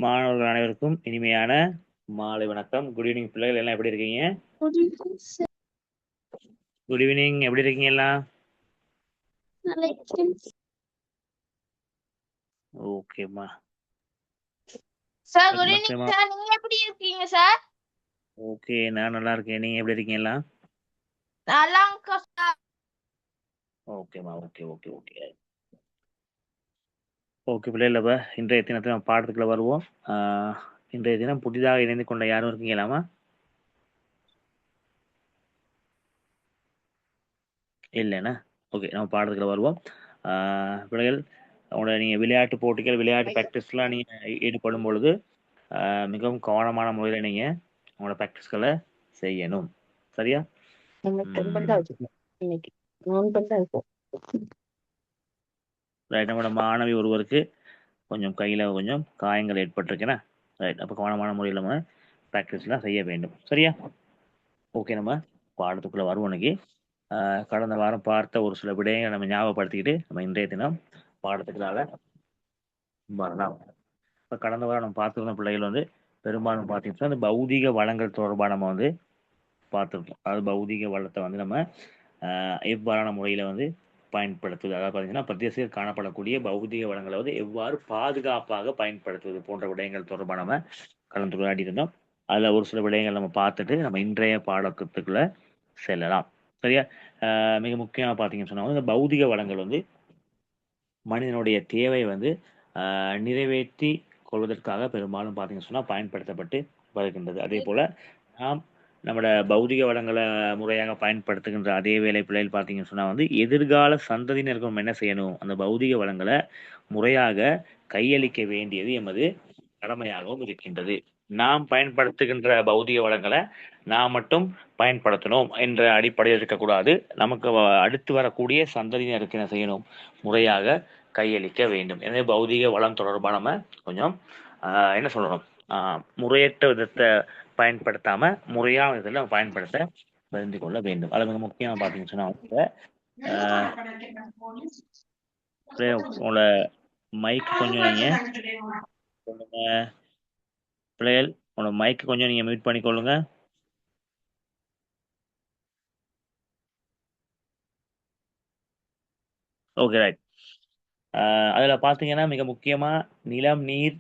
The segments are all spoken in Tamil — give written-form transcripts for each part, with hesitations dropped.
மாணவர்கள் அனைவருக்கும் இனிமையான மாலை வணக்கம். குட் ஈவினிங் பிள்ளைகள், எல்லாம் எப்படி இருக்கீங்க? குட் ஈவினிங், எப்படி இருக்கீங்க எல்லாம்? ஓகேம்மா சார் குட் ஈவினிங் சார், நீங்க எப்படி இருக்கீங்க சார்? ஓகே, நான் நல்லா இருக்கேன். நீங்க எப்படி இருக்கீங்க எல்லாம்? நல்லா இருக்கோம் சார். ஓகேம்மா, ஓகே ஓகே ஓகே ஓகே பிள்ளைகள, இன்றைய தினத்தை நம்ம பாடத்துக்குள்ள வருவோம். இன்றைய தினம் புதிதாக இணைந்து கொண்ட யாரும் இருக்கீங்களாமா? இல்லைண்ணா. ஓகே, நம்ம பாடத்துக்குள்ள வருவோம். பிள்ளைகள், உங்களோட நீங்கள் விளையாட்டு போட்டிகள், விளையாட்டு ப்ராக்டிஸ்லாம் நீங்கள் ஈடுபடும் பொழுது மிகவும் கவனமான முறையில் நீங்கள் உங்களோட ப்ராக்டிஸ்களை செய்யணும். சரியா? ரைட். நம்மளோட மாணவி ஒருவருக்கு கொஞ்சம் கையில் கொஞ்சம் காயங்கள் ஏற்பட்டிருக்குன்னா, ரைட், அப்போ கவனமான முறையில் நம்ம ப்ராக்டிஸ்லாம் செய்ய வேண்டும். சரியா? ஓகே, நம்ம பாடத்துக்குள்ளே வருவோம். இன்னைக்கு கடந்த வாரம் பார்த்த ஒரு சில விடயங்களை நம்ம ஞாபகப்படுத்திக்கிட்டு நம்ம இன்றைய தினம் பாடத்துக்குள்ளாக வரலாம். இப்போ கடந்த வாரம் நம்ம பார்த்துருந்த பிள்ளைகள் வந்து பெரும்பாலும் பார்த்தீங்கன்னா அந்த பௌதிக வளங்கள் தொடர்பாக நம்ம வந்து பார்த்துருக்கோம். அதாவது பௌதிக வளத்தை வந்து நம்ம எவ்வாறான முறையில் வந்து பயன்படுத்துவது, அதாவது பார்த்தீங்கன்னா பிரதேசத்தில் காணப்படக்கூடிய பௌதிக வளங்களை வந்து எவ்வாறு பாதுகாப்பாக பயன்படுத்துவது போன்ற விடயங்கள் தொடர்பாக நம்ம கலந்துரையாடி இருந்தோம். அதில் ஒரு சில விடயங்கள் நம்ம பார்த்துட்டு நம்ம இன்றைய பாடத்துக்குள்ள செல்லலாம். சரியா? மிக முக்கியமாக பார்த்தீங்கன்னு சொன்னால் இந்த பௌதிக வளங்கள் வந்து மனிதனுடைய தேவை வந்து நிறைவேற்றி கொள்வதற்காக பெரும்பாலும் பார்த்தீங்கன்னு சொன்னால் பயன்படுத்தப்பட்டு வருகின்றது. அதே போல் நாம் நம்மளோட பௌதிக வளங்களை முறையாக பயன்படுத்துகின்ற அதே வேலை பிள்ளைகள் பார்த்தீங்கன்னு சொன்னால் வந்து எதிர்கால சந்ததியினருக்கு நம்ம என்ன செய்யணும், அந்த பௌதிக வளங்களை முறையாக கையளிக்க வேண்டியது எமது கடமையாகவும் இருக்கின்றது. நாம் பயன்படுத்துகின்ற பௌதிக வளங்களை நாம் மட்டும் பயன்படுத்தணும் என்ற அடிப்படையில் இருக்கக்கூடாது. நமக்கு அடுத்து வரக்கூடிய சந்ததியினருக்கு என்ன செய்யணும், முறையாக கையளிக்க வேண்டும். எனவே பௌதிக வளம் தொடர்பாக நம்ம கொஞ்சம் என்ன சொல்லணும், முறையற்ற விதத்தை பயன்படுத்தாம முறையான விதத்தில் நம்ம பயன்படுத்த தெரிந்து கொள்ள வேண்டும். அது மிக முக்கியமாக பார்த்தீங்கன்னு சொன்னா உங்களோட மைக் கொஞ்சம் நீங்க சொல்லுங்க பிள்ளைகள், உங்களோட மைக் கொஞ்சம் நீங்க மியூட் பண்ணிக்கொள்ளுங்க. Okay, right. அதில் பார்த்தீங்கன்னா மிக முக்கியமாக நிலம், நீர்,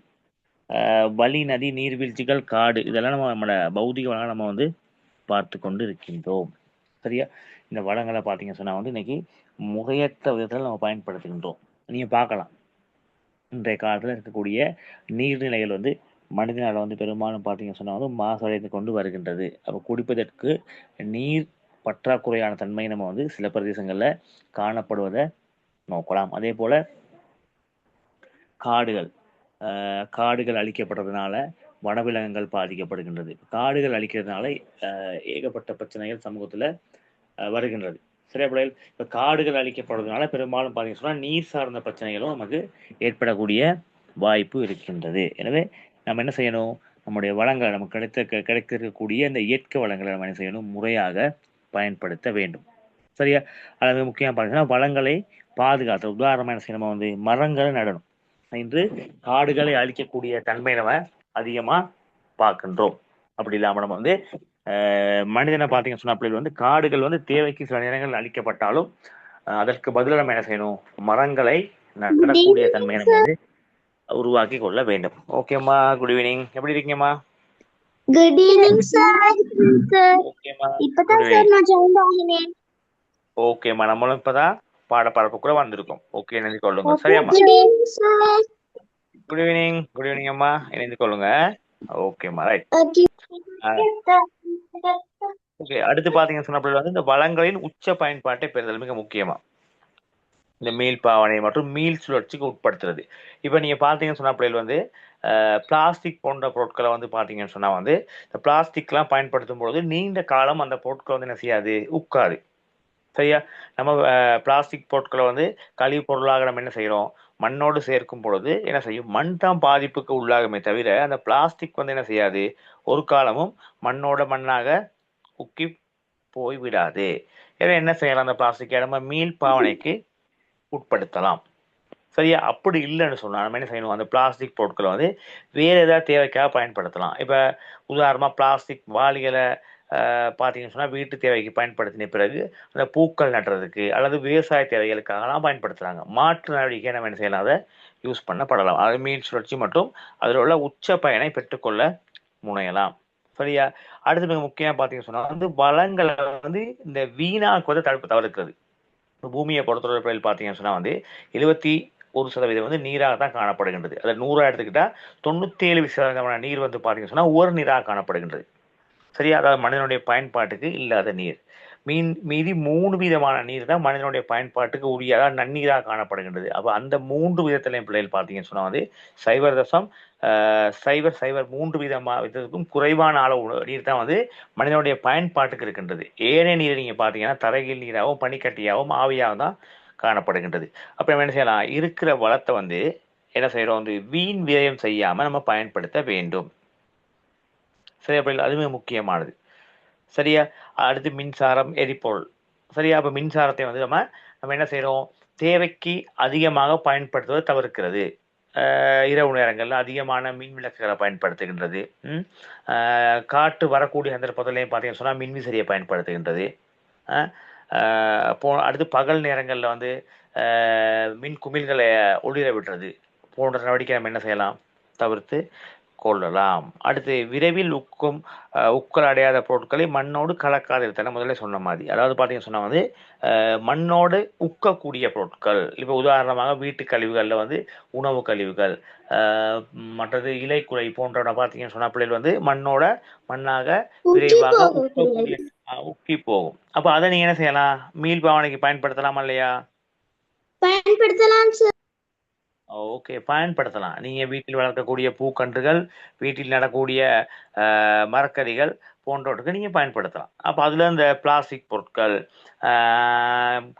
வழி, நதி, நீர்வீழ்ச்சிகள், காடு, இதெல்லாம் நம்மளோட பௌதிக வளங்களை நம்ம வந்து பார்த்து கொண்டு இருக்கின்றோம். சரியா? இந்த வளங்களை பார்த்தீங்கன்னு சொன்னால் வந்து இன்னைக்கு முறையற்ற விதத்தில் நம்ம பயன்படுத்துகின்றோம். நீங்கள் பார்க்கலாம், இன்றைய காலத்தில் இருக்கக்கூடிய நீர்நிலைகள் வந்து மனிதனால் வந்து பெரும்பாலும் பார்த்தீங்கன்னு சொன்னால் வந்து மாசடைந்து கொண்டு வருகின்றது. அப்போ குடிப்பதற்கு நீர் பற்றாக்குறையான தன்மை நம்ம வந்து சில பிரதேசங்களில் காணப்படுவதை நோக்கலாம். அதே போல் காடுகள் அழிக்கப்படுறதுனால வனவிலங்குகள் பாதிக்கப்படுகின்றது. காடுகள் அழிக்கிறதுனால ஏகப்பட்ட பிரச்சனைகள் சமூகத்தில் வருகின்றது. சரியா பிள்ளைகள்? இப்போ காடுகள் அழிக்கப்படுறதுனால பெரும்பாலும் பார்த்தீங்கன்னு சொன்னால் நீர் சார்ந்த பிரச்சனைகளும் நமக்கு ஏற்படக்கூடிய வாய்ப்பு இருக்கின்றது. எனவே நம்ம என்ன செய்யணும், நம்முடைய வளங்களை நமக்கு கிடைக்கக்கூடிய இந்த இயற்கை வளங்களை நம்ம என்ன செய்யணும், முறையாக பயன்படுத்த வேண்டும். சரியா? அது முக்கியமாக பார்த்தீங்கன்னா வளங்களை பாதுகாத்த உதாரணமாக என்ன செய்யணும், நம்ம வந்து மரங்களை நடணும். இன்று காடுகளை அழிக்கக்கூடிய தன்மை நம்ம அதிகமாக பார்க்கின்றோம். அப்படி இல்லாமல் நம்ம வந்து மனிதனை பார்த்தீங்கன்னு சொன்னால் அப்படி வந்து காடுகள் வந்து தேவைக்கு சில நேரங்கள் அழிக்கப்பட்டாலும் அதற்கு பதிலாக நம்ம என்ன செய்யணும், மரங்களை நடக்கூடிய தன்மையை நம்ம வந்து உருவாக்கி கொள்ள வேண்டும். ஓகேம்மா, குட் ஈவினிங். எப்படி இருக்கீங்கம்மா? Good evening sir. ஓகேம்மா, இப்பதான் சார் நான் ஜாயின் ஆகினேன். ஓகேம்மா, நம்மளும் இப்பதான் பாடப்பரப்புக்குள்ள வந்திருக்கோம். ஓகே, நினைச்சு கொள்ளுங்க. சரியாம்மா? Good evening. குட் ஈவினிங் அம்மா. இணைந்து கொள்ளுங்க. ஓகேம்மா. ரைட். Okay. ஓகே. அடுத்து பார்த்தீங்கன்னு சொன்ன வந்து இந்த வளங்களின் உச்ச பயன்பாட்டை பெறுதல் மிக முக்கியமா. இந்த மீள் பாவனை மற்றும் மீள் சுழற்சிக்கு உட்படுத்துறது. இப்போ நீங்க பார்த்தீங்கன்னு சொன்ன வந்து பிளாஸ்டிக் போன்ற பொருட்களை வந்து பார்த்தீங்கன்னு சொன்னா வந்து இந்த பிளாஸ்டிக்லாம் பயன்படுத்தும் பொழுது நீண்ட காலம் அந்த பொருட்கள் வந்து என்ன செய்யாது, உட்காது. சரியா? நம்ம பிளாஸ்டிக் பொருட்களை வந்து கழிவு பொருளாக நம்ம என்ன செய்றோம், மண்ணோடு சேர்க்கும் பொழுது என்ன செய்யும், மண் தான் பாதிப்புக்கு உள்ளாகுமே தவிர அந்த பிளாஸ்டிக் வந்து என்ன செய்யாது, ஒரு காலமும் மண்ணோட மண்ணாக உக்கி போய் விடாது. எனவே என்ன செய்யலாம், அந்த பிளாஸ்டிக்கை நம்ம மீள் பாவனைக்கு உட்படுத்தலாம். சரியா? அப்படி இல்லைன்னு சொன்னா நம்ம என்ன செய்யணும், அந்த பிளாஸ்டிக் பொருட்களை வந்து வேற ஏதாவது தேவைக்காக பயன்படுத்தலாம். இப்ப உதாரணமா பிளாஸ்டிக் வாளிகளை பார்த்தீங்கன்னு சொன்னா வீட்டு தேவைக்கு பயன்படுத்தின பிறகு அந்த பூக்கள் நடுறதுக்கு அல்லது விவசாய தேவைகளுக்காகலாம் பயன்படுத்துறாங்க. மாற்று நடவடிக்கை நம்ம என்ன செய்யலாம், அதை யூஸ் பண்ணப்படலாம். அது மீள் சுழற்சி மற்றும் அதில் உள்ள உச்ச பயனை பெற்றுக்கொள்ள முனையலாம். சரியா? அடுத்து மிக முக்கியமா பார்த்தீங்கன்னு சொன்னா வந்து வளங்களை வந்து இந்த வீணாக்குவதை தவிர்க்கிறது. பூமியை பொறுத்தவரை பார்த்தீங்கன்னு சொன்னா வந்து 71% வந்து நீராக தான் காணப்படுகின்றது. அதை 100 எடுத்துக்கிட்டா 97% நீர் வந்து பார்த்தீங்கன்னு சொன்னா உவர் நீராக காணப்படுகின்றது. சரியா? அதாவது மனிதனுடைய பயன்பாட்டுக்கு இல்லாத நீர். மீதி 3 விதமான நீர் தான் மனிதனுடைய பயன்பாட்டுக்கு உரிய, அதாவது நன்னீராக காணப்படுகின்றது. அப்ப அந்த 3 விதத்திலையும் பிள்ளைகள் பார்த்தீங்கன்னு சொன்னா வந்து 0.003 விதத்துக்கும் குறைவான அளவு நீர் தான் வந்து மனிதனுடைய பயன்பாட்டுக்கு இருக்கின்றது. ஏனைய நீர் நீங்க பார்த்தீங்கன்னா தரையில் நீராகவும் பனிக்கட்டியாகவும் ஆவியாகவும் தான் காணப்படுகின்றது. அப்ப நம்ம என்ன செய்யலாம், இருக்கிற வளத்தை வந்து என்ன செய்யறோம், வந்து வீண் விரயம் செய்யாம நம்ம பயன்படுத்த வேண்டும். சரியா பிள்ளைகள்? அதுவே முக்கியமானது. சரியா? அடுத்து மின்சாரம், எரிபொருள். சரியா? அப்ப மின்சாரத்தை வந்து நம்ம நம்ம என்ன செய்யறோம், தேவைக்கு அதிகமாக பயன்படுத்துவதை தவிர்க்கிறது. இரவு நேரங்களில் அதிகமான மின் விளக்குகளை பயன்படுத்துகின்றது. காற்று வரக்கூடிய சந்தர்ப்பத்திலையும் பார்த்தீங்கன்னு சொன்னா மின்விசிறியை பயன்படுத்துகின்றது. அடுத்து பகல் நேரங்களில் வந்து மின் குமிழ்களை ஒளிர விடுறது போன்ற நடவடிக்கை நம்ம என்ன செய்யலாம், தவிர்த்து கொள்ளலாம். அடுத்து விரைவில் உக்கல் அடையாத பொருட்களை மண்ணோடு கலக்காது இருத்தல். முதல்ல சொன்ன மாதிரி, அதாவது பார்த்தீங்கன்னு சொன்னா வந்து மண்ணோடு உக்கக்கூடிய பொருட்கள். இப்போ உதாரணமாக வீட்டு கழிவுகளில் வந்து உணவு கழிவுகள், மற்றது இலைக்குலை போன்றவன பார்த்தீங்கன்னு சொன்னா பிள்ளைகள் வந்து மண்ணோட மண்ணாக விரைவாக உக்கக்கூடிய உக்கி போகும். அப்போ அதை நீங்க என்ன செய்யலாம், மீள் பாவனைக்கு பயன்படுத்தலாமா இல்லையா? பயன்படுத்தலாம் சார். ஓகே, பயன்படுத்தலாம். நீங்க வீட்டில் வளர்க்கக்கூடிய பூக்கன்றுகள், வீட்டில் நடக்கூடிய மரக்கறிகள் போன்றவற்றுக்கு நீங்க பயன்படுத்தலாம். அப்ப அதுல இந்த பிளாஸ்டிக் பொருட்கள்,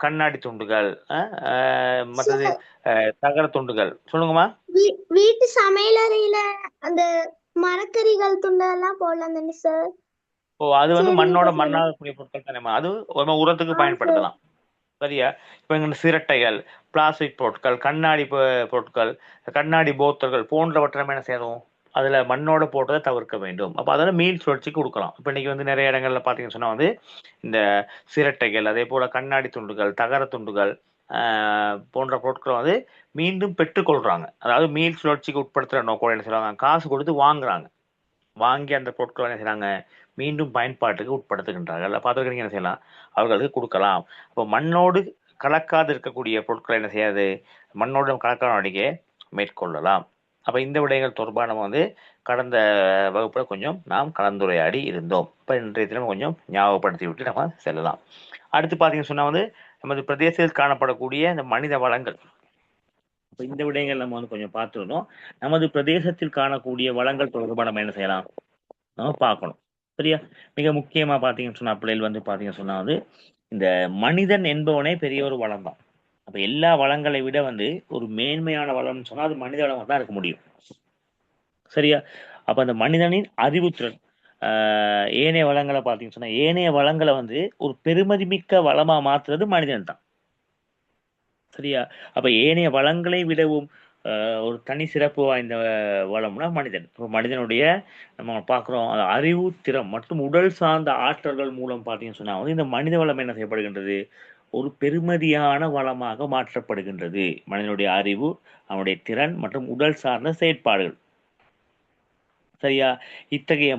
கண்ணாடி துண்டுகள், மற்றது தகர துண்டுகள். சொல்லுங்கம்மா. வீட்டு சமையலறையில அந்த மரக்கறிகள் துண்டெல்லாம் போடலாம் தானே சார்? அது வந்து மண்ணோட மண்ணாக கூடிய பொருட்கள் தானேம்மா, அது ஒரு உரத்துக்கு பயன்படுத்தலாம். சரியா? இப்ப இந்த சிரட்டைகள், பிளாஸ்டிக் பொருட்கள், கண்ணாடி பொருட்கள், கண்ணாடி போத்தல்கள் போன்றவற்றை நம்ம என்ன செய்யணும், அதுல மண்ணோட போட்டதை தவிர்க்க வேண்டும். அப்ப அதோட மீள் சுழற்சிக்கு கொடுக்கலாம். இப்ப இன்னைக்கு வந்து நிறைய இடங்கள்ல பாத்தீங்கன்னு சொன்னா வந்து இந்த சிரட்டைகள், அதே போல கண்ணாடி துண்டுகள், தகர துண்டுகள் போன்ற பொருட்களை வந்து மீண்டும் பெற்றுக்கொள்றாங்க. அதாவது மீள் சுழற்சிக்கு உட்படுத்துற நோக்கம் என்ன செய்வாங்க, காசு கொடுத்து வாங்குறாங்க. வாங்கி அந்த பொருட்களை என்ன செய்றாங்க, மீண்டும் பயன்பாட்டுக்கு உட்படுத்துகின்றார்கள். அப்ப அதற்கு நீங்க என்ன செய்யலாம், அவர்களுக்கு கொடுக்கலாம். அப்போ மண்ணோடு கலக்காது இருக்கக்கூடிய பொருட்களை என்ன செய்யாது, மண்ணோடு கலக்காத நடவடிக்கையை மேற்கொள்ளலாம். அப்ப இந்த விடயங்கள் தொடர்பாக நம்ம வந்து கடந்த வகுப்புல கொஞ்சம் நாம் கலந்துரையாடி இருந்தோம். இப்ப இன்றைய தினம் கொஞ்சம் ஞாபகப்படுத்தி விட்டு நம்ம செல்லலாம். அடுத்து பாத்தீங்கன்னு சொன்னா வந்து நமது பிரதேசத்தில் காணப்படக்கூடிய இந்த மனித வளங்கள். இப்ப இந்த விடயங்கள் நம்ம வந்து கொஞ்சம் பார்த்துருந்தோம். நமது பிரதேசத்தில் காணக்கூடிய வளங்கள் தொடர்பாக நம்ம என்ன செய்யலாம், நம்ம பார்க்கணும். சரியா? மிக முக்கியமா பார்த்தீங்கன்னு சொன்னா பிள்ளைகள் வந்து பார்த்தீங்கன்னு சொன்னா வந்து இந்த மனிதன் என்பவனே பெரிய ஒரு வளம் தான். அப்ப எல்லா வளங்களை விட வந்து ஒரு மேன்மையான வளம்னு சொன்னா அது மனித வளமாக தான் இருக்க முடியும். சரியா? அப்ப அந்த மனிதனின் அறிவுத்திறன் ஏனைய வளங்களை பார்த்தீங்கன்னு சொன்னா ஏனைய வளங்களை வந்து ஒரு பெருமதிமிக்க வளமா மாத்துறது மனிதன் தான். சரியா? அப்ப ஏனைய வளங்களை விடவும் ஒரு தனி சிறப்பு வாய்ந்த வளம்னா மனிதன். இப்போ மனிதனுடைய நம்ம பார்க்குறோம் அறிவு திறம் மற்றும் உடல் சார்ந்த ஆற்றல்கள் மூலம் பார்த்தீங்கன்னு சொன்னா வந்து இந்த மனித வளம் என்ன செய்யப்படுகின்றது, ஒரு பெருமதியான வளமாக மாற்றப்படுகின்றது. மனிதனுடைய அறிவு, அவனுடைய திறன் மற்றும் உடல் சார்ந்த செயற்பாடுகள். சரியா? இத்தகைய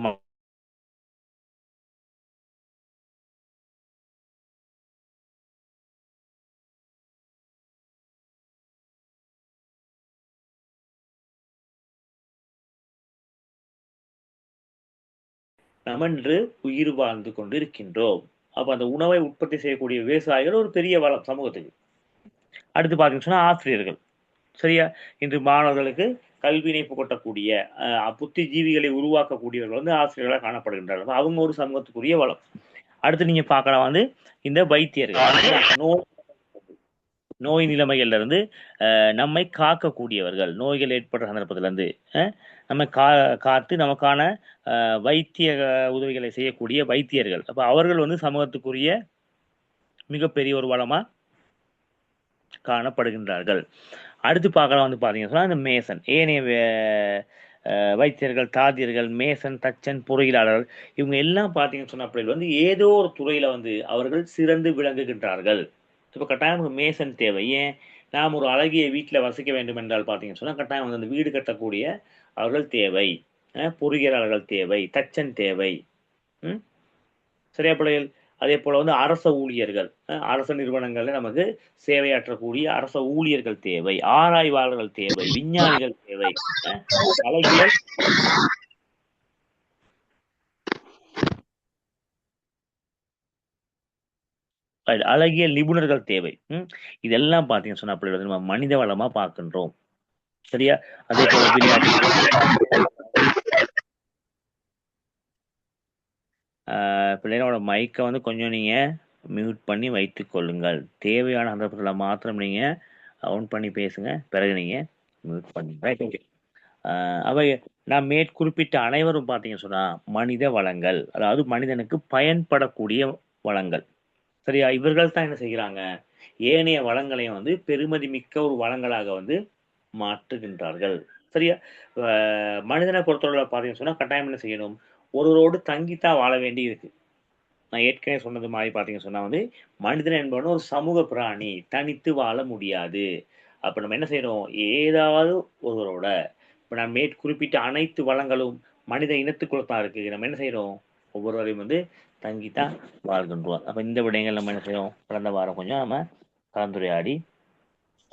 நம்ம இன்று உயிர் வாழ்ந்து கொண்டு இருக்கின்றோம். அப்ப அந்த உணவை உற்பத்தி செய்யக்கூடிய விவசாயிகள் ஒரு பெரிய வளம் சமூகத்துக்கு. அடுத்து பார்த்தீங்கன்னு சொன்னா ஆசிரியர்கள். சரியா? இன்று மாணவர்களுக்கு கல்வியினை புகட்டக்கூடிய புத்திஜீவிகளை உருவாக்கக்கூடியவர்கள் வந்து ஆசிரியர்களாக காணப்படுகின்றார்கள். அப்ப அவங்க ஒரு சமூகத்துக்குரிய வளம். அடுத்து நீங்க பார்க்கலாம் வந்து இந்த வைத்தியர்கள் நோய் நிலைமைகள்ல இருந்து நம்மை காக்கக்கூடியவர்கள். நோய்கள் ஏற்படுற சந்தர்ப்பத்துல இருந்து நம்ம காத்து நமக்கான வைத்திய உதவிகளை செய்யக்கூடிய வைத்தியர்கள். அப்ப அவர்கள் வந்து சமூகத்துக்குரிய மிகப்பெரிய ஒரு வளமா காணப்படுகின்றார்கள். அடுத்து பார்க்கலாம் வந்து பார்த்தீங்கன்னா சொன்னா இந்த மேசன், ஏனைய வைத்தியர்கள், தாதியர்கள், மேசன், தச்சன், பொறியியலாளர்கள் இவங்க எல்லாம் பார்த்தீங்கன்னு சொன்னா அப்படி வந்து ஏதோ ஒரு துறையில வந்து அவர்கள் சிறந்து விளங்குகின்றார்கள். இப்போ கட்டாயம் நமக்கு மேசன் தேவை. ஏன்? நாம் ஒரு அழகிய வீட்டில் வசிக்க வேண்டும் என்றால் பார்த்தீங்கன்னு சொன்னா கட்டாயம் வந்து அந்த வீடு கட்டக்கூடிய அவர்கள் தேவை. பொறியியலாளர்கள் தேவை, தச்சன் தேவை. சரியா பிள்ளைகள்? அதே போல வந்து அரச ஊழியர்கள், அரச நிறுவனங்கள்ல நமக்கு சேவையாற்றக்கூடிய அரச ஊழியர்கள் தேவை, ஆராய்வாளர்கள் தேவை, விஞ்ஞானிகள் தேவை, அழகியல் நிபுணர்கள் தேவை. இதெல்லாம் பார்த்தீங்கன்னு சொன்னா அப்படி நம்ம மனித வளமா பார்க்கின்றோம். சரியா? அதே போல விளையாட்டு பிள்ளைகளோட மைக்கை வந்து கொஞ்சம் நீங்க மியூட் பண்ணி வைத்துக் கொள்ளுங்கள். தேவையான சந்தர்ப்பத்தில் மாத்திரம் நீங்க ஆன் பண்ணி பேசுங்க. பிறகு நீங்க மியூட் பண்ணுங்க. Right, okay. அவை நான் மேற்குறிப்பிட்ட அனைவரும் பார்த்தீங்கன்னு சொன்னா மனித வளங்கள், அதாவது மனிதனுக்கு பயன்படக்கூடிய வளங்கள். சரியா? இவர்கள் தான் என்ன செய்கிறாங்க? ஏனைய வளங்களையும் வந்து பெருமதி மிக்க ஒரு வளங்களாக வந்து மாற்றுகின்றார்கள். சரியா? மனிதனை பொறுத்தவரை பார்த்தீங்கன்னு சொன்னா கட்டாயம் என்ன செய்யணும்? ஒருவரோடு தங்கித்தான் வாழ வேண்டி இருக்கு. நான் ஏற்கனவே சொன்னது மாதிரி பார்த்தீங்கன்னு சொன்னா வந்து மனிதன் என்பவன் ஒரு சமூக பிராணி, தனித்து வாழ முடியாது. அப்ப நம்ம என்ன செய்யணும்? ஏதாவது ஒருவரோட, இப்ப நான் மேற்குறிப்பிட்ட அனைத்து வளங்களும் மனித இனத்துக்குள்ள தான் இருக்கு. நம்ம என்ன செய்யறோம்? ஒவ்வொருவரையும் வந்து தங்கித்தான் வாழ்கின்றோம். அப்ப இந்த விடயங்கள் நம்ம என்ன செய்யறோம்? கடந்த வாரம் கொஞ்சம் நம்ம கலந்துரையாடி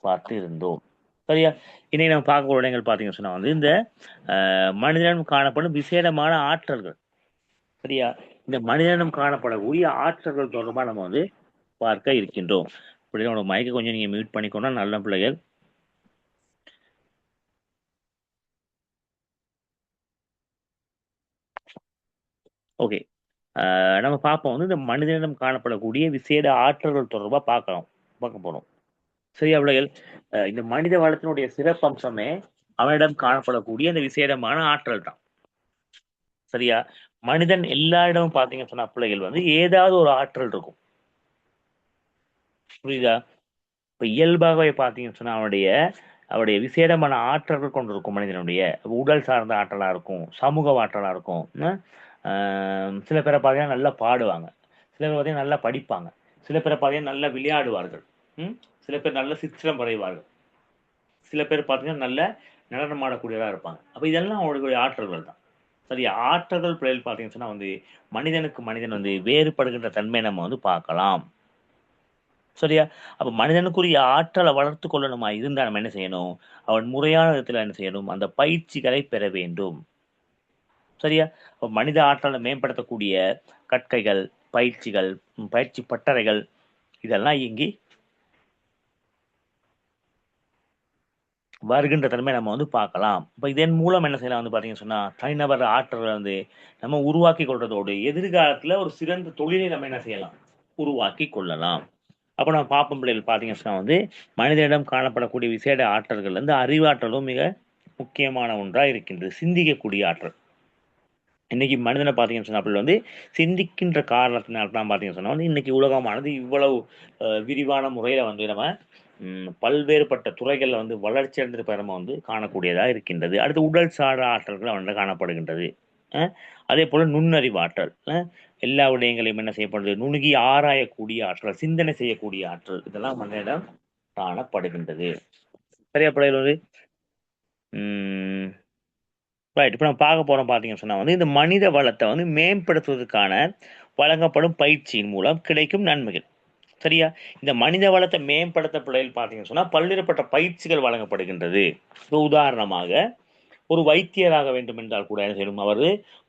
பார்த்து இருந்தோம். சரியா? இன்னைக்கு நம்ம பார்க்க விடயங்கள் பார்த்தீங்கன்னு சொன்னா வந்து இந்த மனிதனிடம் காணப்படும் விசேடமான ஆற்றல்கள். சரியா? இந்த மனிதனிடம் காணப்படக்கூடிய ஆற்றல்கள் தொடர்பாக நம்ம வந்து பார்க்க இருக்கின்றோம். பிள்ளைகளோட மைக்கை கொஞ்சம் நீங்க மியூட் பண்ணிக்கோனா நல்ல பிள்ளைகள். ஓகே. நம்ம பார்ப்போம் வந்து இந்த மனிதனிடம் காணப்படக்கூடிய விசேட ஆற்றல்கள் தொடர்பாக பார்க்க போறோம். சரியா பிள்ளைகள்? இந்த மனித வளத்தினுடைய சிறப்பம்சமே அவனிடம் காணப்படக்கூடிய இந்த விசேடமான ஆற்றல் தான். சரியா? மனிதன் எல்லா இடமும் பார்த்தீங்கன்னு சொன்னா பிள்ளைகள் வந்து ஏதாவது ஒரு ஆற்றல் இருக்கும். புரியுதா? இப்ப இயல்பாகவே பார்த்தீங்கன்னு சொன்னா அவருடைய விசேடமான ஆற்றல்கள் கொண்டு இருக்கும். மனிதனுடைய உடல் சார்ந்த ஆற்றலா இருக்கும், சமூக ஆற்றலா இருக்கும். சில பேரை பார்த்தீங்கன்னா நல்லா பாடுவாங்க, சில பேர் பார்த்தீங்கன்னா நல்லா படிப்பாங்க, சில பேரை பார்த்தீங்கன்னா நல்லா விளையாடுவார்கள், சில பேர் நல்ல சித்திரம் வரைவார்கள், சில பேர் பார்த்தீங்கன்னா நல்ல நடனம் ஆடக்கூடியதாக இருப்பாங்க. அப்போ இதெல்லாம் அவங்களுடைய ஆற்றல்கள் தான். சரி, ஆற்றல்கள் பிள்ளைகள் பார்த்தீங்கன்னு சொன்னா வந்து மனிதனுக்கு மனிதன் வந்து வேறுபடுகின்ற தன்மை நம்ம வந்து பார்க்கலாம். சரியா? அப்ப மனிதனுக்குரிய ஆற்றலை வளர்த்து கொள்ளணுமா இருந்தா நம்ம என்ன செய்யணும்? அவன் முறையான விதத்துல என்ன செய்யணும்? அந்த பயிற்சிகளை பெற வேண்டும். சரியா? அப்ப மனித ஆற்றலை மேம்படுத்தக்கூடிய கற்கைகள், பயிற்சிகள், பயிற்சி பட்டறைகள் இதெல்லாம் இயங்கி வருகின்ற தன்மை நம்ம வந்து பார்க்கலாம். இப்ப இதன் மூலம் என்ன செய்யலாம் வந்து பாத்தீங்கன்னு சொன்னா தனிநபர் ஆற்றலை வந்து நம்ம உருவாக்கி கொள்றதோடு எதிர்காலத்துல ஒரு சிறந்த தொழிலை நம்ம என்ன செய்யலாம்? உருவாக்கி கொள்ளலாம். அப்போ நம்ம பார்ப்போம் பிள்ளைகள் பார்த்தீங்கன்னு சொன்னா வந்து மனிதனிடம் காணப்படக்கூடிய விசேட ஆற்றல்கள் வந்து அறிவாற்றலும் மிக முக்கியமான ஒன்றாக இருக்கின்றது. சிந்திக்கக்கூடிய ஆற்றல். இன்னைக்கு மனிதனை பார்த்தீங்கன்னு சொன்னா அப்படி வந்து சிந்திக்கின்ற காரணத்தினால தான் பார்த்தீங்கன்னு சொன்னா வந்து இன்னைக்கு உலகமானது இவ்வளவு விரிவான முறையில வந்து நம்ம பல்வேறுபட்ட துறைகளில் வந்து வளர்ச்சி அடைந்திருப்ப நம்ம வந்து காணக்கூடியதாக இருக்கின்றது. அடுத்து உடல் சார்ந்த ஆற்றல்கள் அவனிடம் காணப்படுகின்றது. அதே போல நுண்ணறிவு ஆற்றல், எல்லா விடயங்களையும் என்ன செய்யப்படுது? நுணுகி ஆராயக்கூடிய ஆற்றல், சிந்தனை செய்யக்கூடிய ஆற்றல், இதெல்லாம் மனிதனிடம் காணப்படுகின்றது. சரியா பிள்ளைகள்? ரைட். இப்போ நம்ம பார்க்க போறோம் பார்த்தீங்கன்னு சொன்னா வந்து இந்த மனித வளத்தை வந்து மேம்படுத்துவதற்கான வழங்கப்படும் பயிற்சியின் மூலம் கிடைக்கும் நன்மைகள். சரியா? இந்த மனித வளத்தை மேம்படுத்த பிள்ளைகள் பார்த்தீங்கன்னு சொன்னா பல்வேறுபட்ட பயிற்சிகள் வழங்கப்படுகின்றது. இப்போ உதாரணமாக ஒரு வைத்தியராக வேண்டும் என்றால் கூட என்ன செய்யணும்? அவர்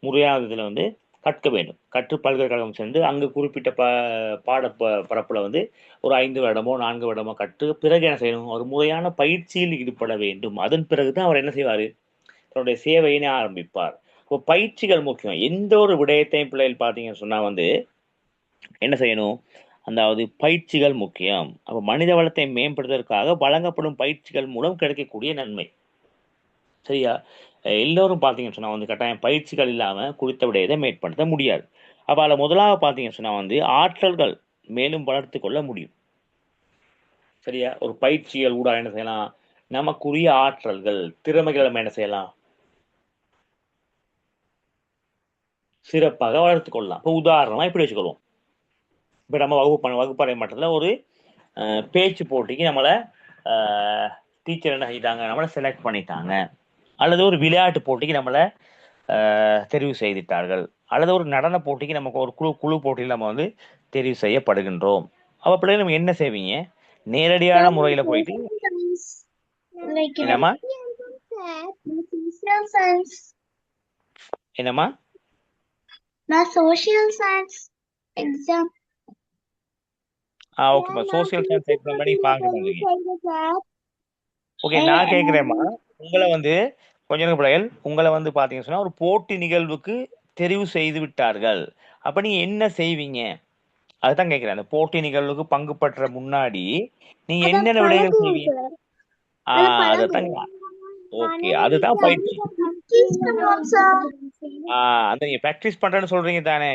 முறையான இதில் வந்து கற்க வேண்டும். கற்று பல்கலைக்கழகம் சென்று அங்கு குறிப்பிட்ட பாட பரப்புல வந்து ஒரு 5 வருடமோ 4 வருடமோ கற்று பிறகு என்ன செய்யணும், ஒரு முறையான பயிற்சியில் ஈடுபட வேண்டும். அதன் பிறகு தான் அவர் என்ன செய்வாரு, தன்னுடைய சேவையினை ஆரம்பிப்பார். இப்போ பயிற்சிகள் முக்கியம். எந்த ஒரு விடயத்தையும் பிள்ளைகள் பார்த்தீங்கன்னு சொன்னா வந்து என்ன செய்யணும், அதாவது பயிற்சிகள் முக்கியம். அப்போ மனித வளத்தை மேம்படுத்துவதற்காக வழங்கப்படும் பயிற்சிகள் மூலம் கிடைக்கக்கூடிய நன்மை. சரியா? எல்லோரும் பார்த்தீங்கன்னு சொன்னா வந்து கட்டாயம் பயிற்சிகள் இல்லாம குறித்த விடயத்தை மேம்படுத்த முடியாது. அப்ப அதுல முதலாவது பார்த்தீங்கன்னு சொன்னா வந்து ஆற்றல்கள் மேலும் வளர்த்துக் கொள்ள முடியும். சரியா? ஒரு பயிற்சிகள் ஊடாக என்ன செய்யலாம், நமக்குரிய ஆற்றல்கள், திறமைகளை நம்ம என்ன செய்யலாம், சிறப்பாக வளர்த்துக் கொள்ளலாம். இப்போ உதாரணமா இப்படி வச்சுக்கொள்வோம். இப்போ நம்ம வகுப்பறை மட்டத்தில் ஒரு பேச்சு போட்டிக்கு நம்மளை டீச்சர் என்ன செஞ்சிட்டாங்க, நம்மளை செலக்ட் பண்ணிட்டாங்க. அல்லது ஒரு விளையாட்டு போட்டிக்கு நம்மளை தெரிவு செய்துட்டார்கள். அல்லது ஒரு நடன போட்டிக்கு நமக்கு ஒரு குழு போட்டியில் நம்ம வந்து தெரிவு செய்யப்படுகின்றோம். அப்ப பிள்ளைகள் நம்ம என்ன செய்வீங்க, நேரடியான முறையில போயிட்டு என்னம்மா என்னம்மா நான் சோஷியல் சயின்ஸ் எக்ஸாம் ஓகேம்மா, சோசியல் சயின்ஸ் எக்ஸாம் பண்ணி பார்க்க. ஓகே, நான் கேட்குறேம்மா, உங்களை வந்து கொஞ்சம் பிள்ளைகள் உங்களை வந்து பார்த்தீங்கன்னு சொன்னா ஒரு போட்டி நிகழ்வுக்கு தெரிவு செய்து விட்டார்கள். அப்ப நீங்க என்ன செய்வீங்க, அதுதான் கேட்கிறேன். அந்த போட்டி நிகழ்வுக்கு பங்கு பெற்ற முன்னாடி நீங்க என்னென்ன விடைகள் செய்வீங்க? அதைத்தான். ஓகே, அதுதான் பயிற்சி. அந்த நீங்க பிராக்டிஸ் பண்றேன்னு சொல்றீங்க தானே,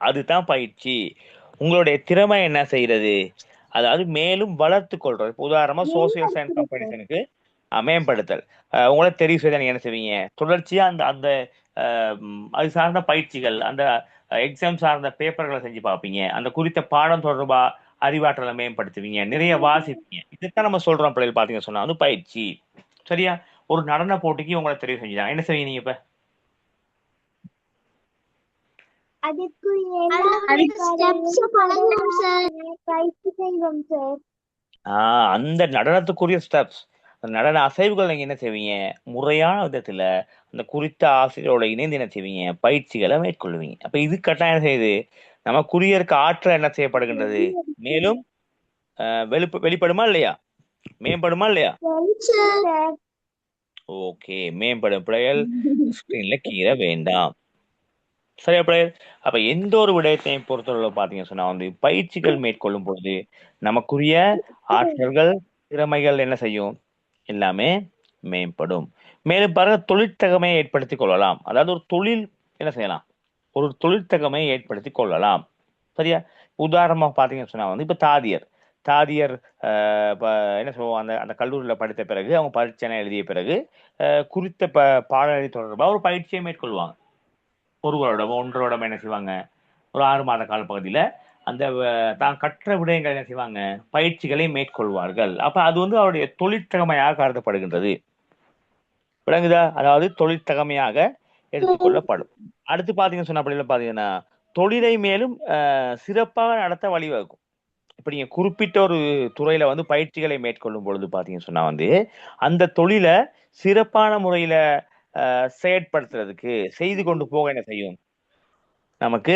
அதுதான் பயிற்சி. உங்களுடைய திறமை என்ன செய்யறது, அதாவது மேலும் வளர்த்து கொள்றது. உதாரணமா சோசியல் சயின்ஸ் காம்படிஷனுக்கு மேம்படுத்தல். உங்களை தெரிவு செய்த நீங்க என்ன செய்வீங்க, தொடர்ச்சியா அந்த அந்த அது சார்ந்த பயிற்சிகள், அந்த எக்ஸாம் சார்ந்த பேப்பர்களை செஞ்சு பார்ப்பீங்க. அந்த குறித்த பாடம் தொடர்பா அறிவாற்றலை மேம்படுத்துவீங்க, நிறைய வாசிப்பீங்க. இதுதான் நம்ம சொல்றோம் பிள்ளைகள் பாத்தீங்க சொன்னா வந்து பயிற்சி. சரியா? ஒரு நடன போட்டிக்கு உங்களை தெரிவு செஞ்சுட்டாங்க, என்ன செய்வீங்க நீங்க இப்ப? அந்த நடனத்துக்குரிய ஸ்டெப்ஸ், நடன அசைவுகள் நீங்க என்ன செய்வீங்க, முறையான விதத்துல அந்த குறித்த ஆசிரியரோட இணைந்து என்ன செய்வீங்க, பயிற்சிகளை மேற்கொள்வீங்க. அப்ப இது கட்டாயம் செய்யுது, நமக்குரிய இருக்க ஆற்றல் என்ன செய்யப்படுகின்றது, மேலும் வெளிப்படுமா இல்லையா, மேம்படுமா இல்லையா? ஓகே, மேம்படும் பிள்ளைகள் ஸ்கிரீன்ல கீழே வேண்டாம். சரியா பிள்ளைகள்? அப்ப எந்த ஒரு விடயத்தையும் பொறுத்தவரை பாத்தீங்கன்னு சொன்னா வந்து பயிற்சிகள் மேற்கொள்ளும் பொழுது நமக்குரிய ஆற்றல்கள், திறமைகள் என்ன செய்யும், எல்லாமே மேம்படும். மேலும் பாருங்க, தொழிற்தகமையை ஏற்படுத்திக் கொள்ளலாம். அதாவது ஒரு தொழில் என்ன செய்யலாம், ஒரு தொழிற்தகமையை ஏற்படுத்திக் கொள்ளலாம். சரியா? உதாரணமா பாத்தீங்கன்னு சொன்னா வந்து இப்ப தாதியர் என்ன சொல்லுவோம், அந்த அந்த கல்லூரியில படித்த பிறகு அவங்க பரீட்சை எழுதிய பிறகு குறித்த பாடநெறி தொடர்பாக ஒரு பயிற்சியை மேற்கொள்வாங்க. 1 வருடம் 1.5 வருடம் என்ன செய்வாங்க, ஒரு 6 மாத கால பகுதியில அந்த தான் கற்ற விடயங்கள் என்ன செய்வாங்க, பயிற்சிகளை மேற்கொள்வார்கள். அப்ப அது வந்து அவருடைய தொழிற்தகமையாக கருதப்படுகின்றது. விளங்குதா? அதாவது தொழிற்தகமையாக எடுத்துக்கொள்ளப்படும். அடுத்து பாத்தீங்கன்னு சொன்ன அப்படின்னா பாத்தீங்கன்னா தொழிலை மேலும் சிறப்பாக நடத்த வழிவகுக்கும். இப்ப நீங்க குறிப்பிட்ட ஒரு துறையில வந்து பயிற்சிகளை மேற்கொள்ளும் பொழுது பாத்தீங்கன்னு சொன்னா வந்து அந்த தொழிலை சிறப்பான முறையில செயற்படுத்துறதுக்கு, செய்து கொண்டு போக என்ன செய்யும், நமக்கு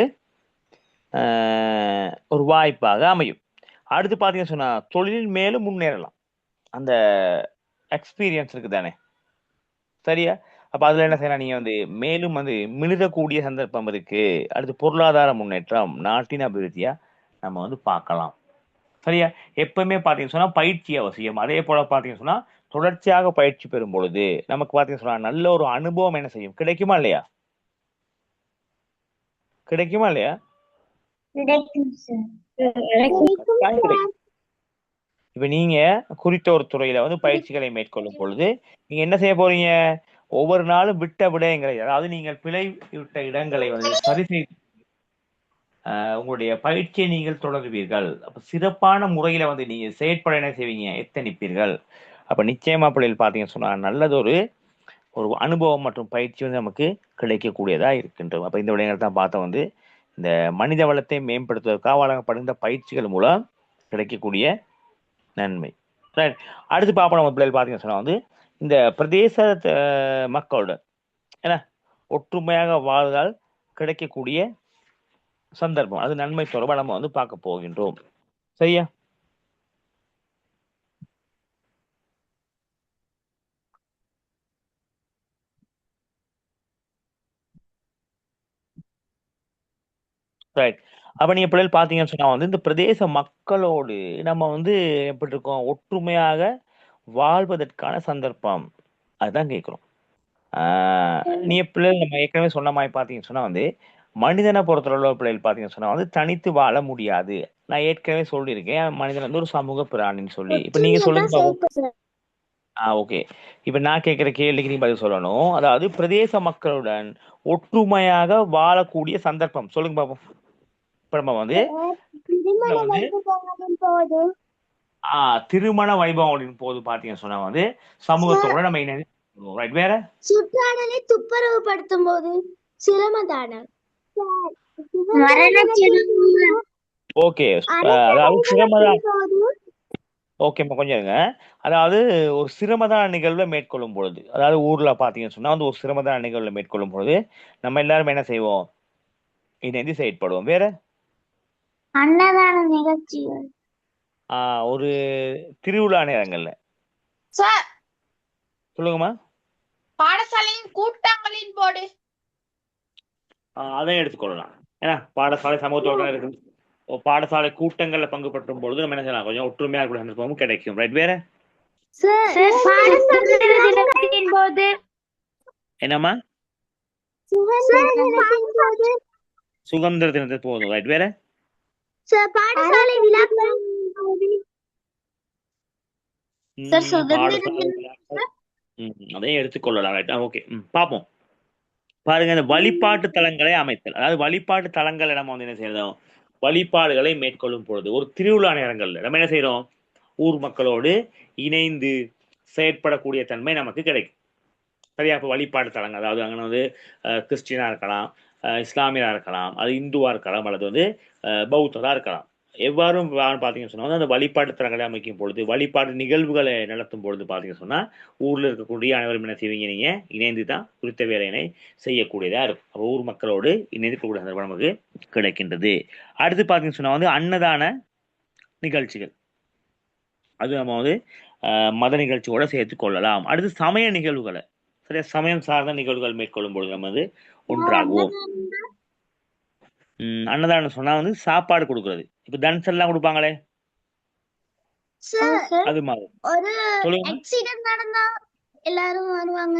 ஒரு வாய்ப்பாக அமையும். அடுத்து பாத்தீங்கன்னு சொன்னா தொழிலில் மேலும் முன்னேறலாம். அந்த எக்ஸ்பீரியன்ஸ் இருக்கு தானே, சரியா? அப்ப அதுல என்ன செய்யலாம், நீங்க வந்து மேலும் வந்து மிளிரக்கூடிய சந்தர்ப்பம் இருக்கு. அடுத்து பொருளாதார முன்னேற்றம், நாட்டின் அபிவிருத்தியா நம்ம வந்து பார்க்கலாம். சரியா? எப்பவுமே பாத்தீங்கன்னு சொன்னா பயிற்சி அவசியம். அதே போல பாத்தீங்கன்னு சொன்னா தொடர்ச்சியாக பயிற்சி பெறும் பொழுது நமக்கு பாத்தீங்கன்னு சொன்னா நல்ல ஒரு அனுபவம் என்ன செய்யும், கிடைக்குமா இல்லையா, கிடைக்குமா இல்லையா? இப்ப நீங்க குறித்த ஒரு துறையில வந்து பயிற்சிகளை மேற்கொள்ளும் பொழுது நீங்க என்ன செய்ய போறீங்க, ஒவ்வொரு நாளும் விட்ட விடயங்களை, அதாவது நீங்கள் பிழை விட்ட இடங்களை வந்து சரி செய்து உங்களுடைய பயிற்சியை நீங்கள் தொடருவீர்கள். அப்ப சிறப்பான முறையில வந்து நீங்க செயற்பட என்ன செய்வீங்க, எத்தனிப்பீர்கள். அப்ப நிச்சயமா பிள்ளைகள் பாத்தீங்கன்னு சொன்னா நல்லதொரு ஒரு அனுபவம் மற்றும் பயிற்சி வந்து நமக்கு கிடைக்கக்கூடியதா இருக்கின்றது. அப்ப இந்த விடயங்கள் தான் பார்த்தோம் வந்து இந்த மனித வளத்தை மேம்படுத்துவதற்காக வழங்கப்படுகின்ற பயிற்சிகள் மூலம் கிடைக்கக்கூடிய நன்மை. ரைட். அடுத்து பார்ப்போம் நம்ம பிள்ளைகள் பார்த்தீங்கன்னு சொன்னா வந்து இந்த பிரதேச மக்களோட என்ன ஒற்றுமையாக வாழ்வதால் கிடைக்கக்கூடிய சந்தர்ப்பம், அது நன்மை தொடர்பாக நம்ம வந்து பார்க்க போகின்றோம். சரியா? ரைட். அப்ப நீங்க பிள்ளைகள் பார்த்தீங்கன்னு சொன்னா வந்து இந்த பிரதேச மக்களோடு நம்ம வந்து எப்படி இருக்கோம், ஒற்றுமையாக வாழ்வதற்கான சந்தர்ப்பம், அதுதான் கேட்கிறோம். நீங்க பிள்ளைகள் நம்ம ஏற்கனவே சொன்ன மாதிரி பார்த்தீங்கன்னு சொன்னா வந்து மனிதனை பொறுத்தளவு பிள்ளைகள் பார்த்தீங்கன்னு சொன்னா வந்து தனித்து வாழ முடியாது. நான் ஏற்கனவே சொல்லியிருக்கேன், மனிதன் வந்து ஒரு சமூக பிராணின்னு சொல்லி. இப்ப நீங்க சொல்லுங்க பாப்போம். ஓகே. இப்ப நான் கேட்கிற கேள்விக்கு நீ பதில் சொல்லணும். அதாவது பிரதேச மக்களுடன் ஒற்றுமையாக வாழக்கூடிய சந்தர்ப்பம் சொல்லுங்க பாப்போம். இப்ப நம்ம வந்து இதுல வந்து திருமண வைபவங்களின் போது பாத்தீங்கன்னு சொன்னா வந்து சமூகத்தோட நம்ம இணைந்து ரைட். வேற சுற்றாடலை துப்புரவுப்படுத்தும் போது சிரமதானம் ஓகே. அதாவது சிரமதான். ஓகேம்மா கொஞ்சம் இருங்க. அதாவது ஒரு சிரமதான நிகழ்வை மேற்கொள்ளும் பொழுது, அதாவது ஊர்ல பாத்தீங்கன்னு சொன்னா வந்து ஒரு சிரமதான நிகழ்வை மேற்கொள்ளும் பொழுது நம்ம எல்லாரும் என்ன செய்வோம், இணைந்து செயற்படுவோம். வேற அன்னதான நிகழ்ச்சிகள் ஒரு திருவிழா நேரங்கள்ல சார் சொல்லுங்கம்மா. பாடசாலையின் கூட்டங்களின் போது அதையும் எடுத்துக்கொள்ளலாம். ஏன்னா பாடசாலை சமூகத்தோட இருக்கு. பாடசாலை கூட்டங்கள்ல பங்கு பற்றும் பொழுது நம்ம என்ன செய்யலாம், கொஞ்சம் ஒற்றுமையாக கூட சந்தர்ப்பமும் கிடைக்கும். ரைட். வேற போது என்னம்மா சுதந்திர தினத்துக்கு போதும். ரைட். வேற பாடசாலை விழாக்கள் அதையும் எடுத்துக்கொள்ளலாம். ரைட். ஓகே. பாப்போம். பாருங்க, இந்த வழிபாட்டு தலங்களை அமைத்தல், அதாவது வழிபாட்டு தலங்களை நம்ம வந்து என்ன செய்யறோம், வழிபாடுகளை மேற்கொள்ளும் பொழுது ஒரு திருவிழா நேரங்கள்ல நம்ம என்ன செய்யறோம், ஊர் மக்களோடு இணைந்து செயற்படக்கூடிய தன்மை நமக்கு கிடைக்கும். சரியா? அப்போ வழிபாடு தலங்கள், அதாவது அங்கே வந்து கிறிஸ்டியனா இருக்கலாம், இஸ்லாமியரா இருக்கலாம், அது இந்துவா இருக்கலாம், அல்லது வந்து பௌத்தரா இருக்கலாம். எவ்வாறும் பார்த்தீங்கன்னு சொன்னா அந்த வழிபாட்டு தலங்களை அமைக்கும் பொழுது, வழிபாடு நிகழ்வுகளை நடத்தும் பொழுது பார்த்தீங்கன்னு சொன்னா ஊர்ல இருக்கக்கூடிய அனைவரும் என்ன செய்வீங்க, நீங்க இணைந்து தான் குறித்த வேலையினை செய்யக்கூடியதா இருக்கும். அப்போ ஊர் மக்களோடு இணைந்து கூடிய சந்தர்ப்பம் நமக்கு கிடைக்கின்றது. அடுத்து பார்த்தீங்கன்னு சொன்னா வந்து அன்னதான நிகழ்ச்சிகள், அது நம்ம வந்து மத நிகழ்ச்சியோட சேர்த்து கொள்ளலாம். அடுத்து சமய நிகழ்வுகளை, சரியா, சமயம் சார்ந்த நிகழ்வுகள் மேற்கொள்ளும் பொழுது நம்ம வந்து ஒன்றாகுவோம். அன்னதானம் சொன்னா வந்து சாப்பாடு கொடுக்கறது. இப்ப தன்ஸ் எல்லாம் கொடுப்பாங்களே, அது மாதிரி. ஒரு ஆக்சிடென்ட் நடந்தா எல்லாரும் வருவாங்க.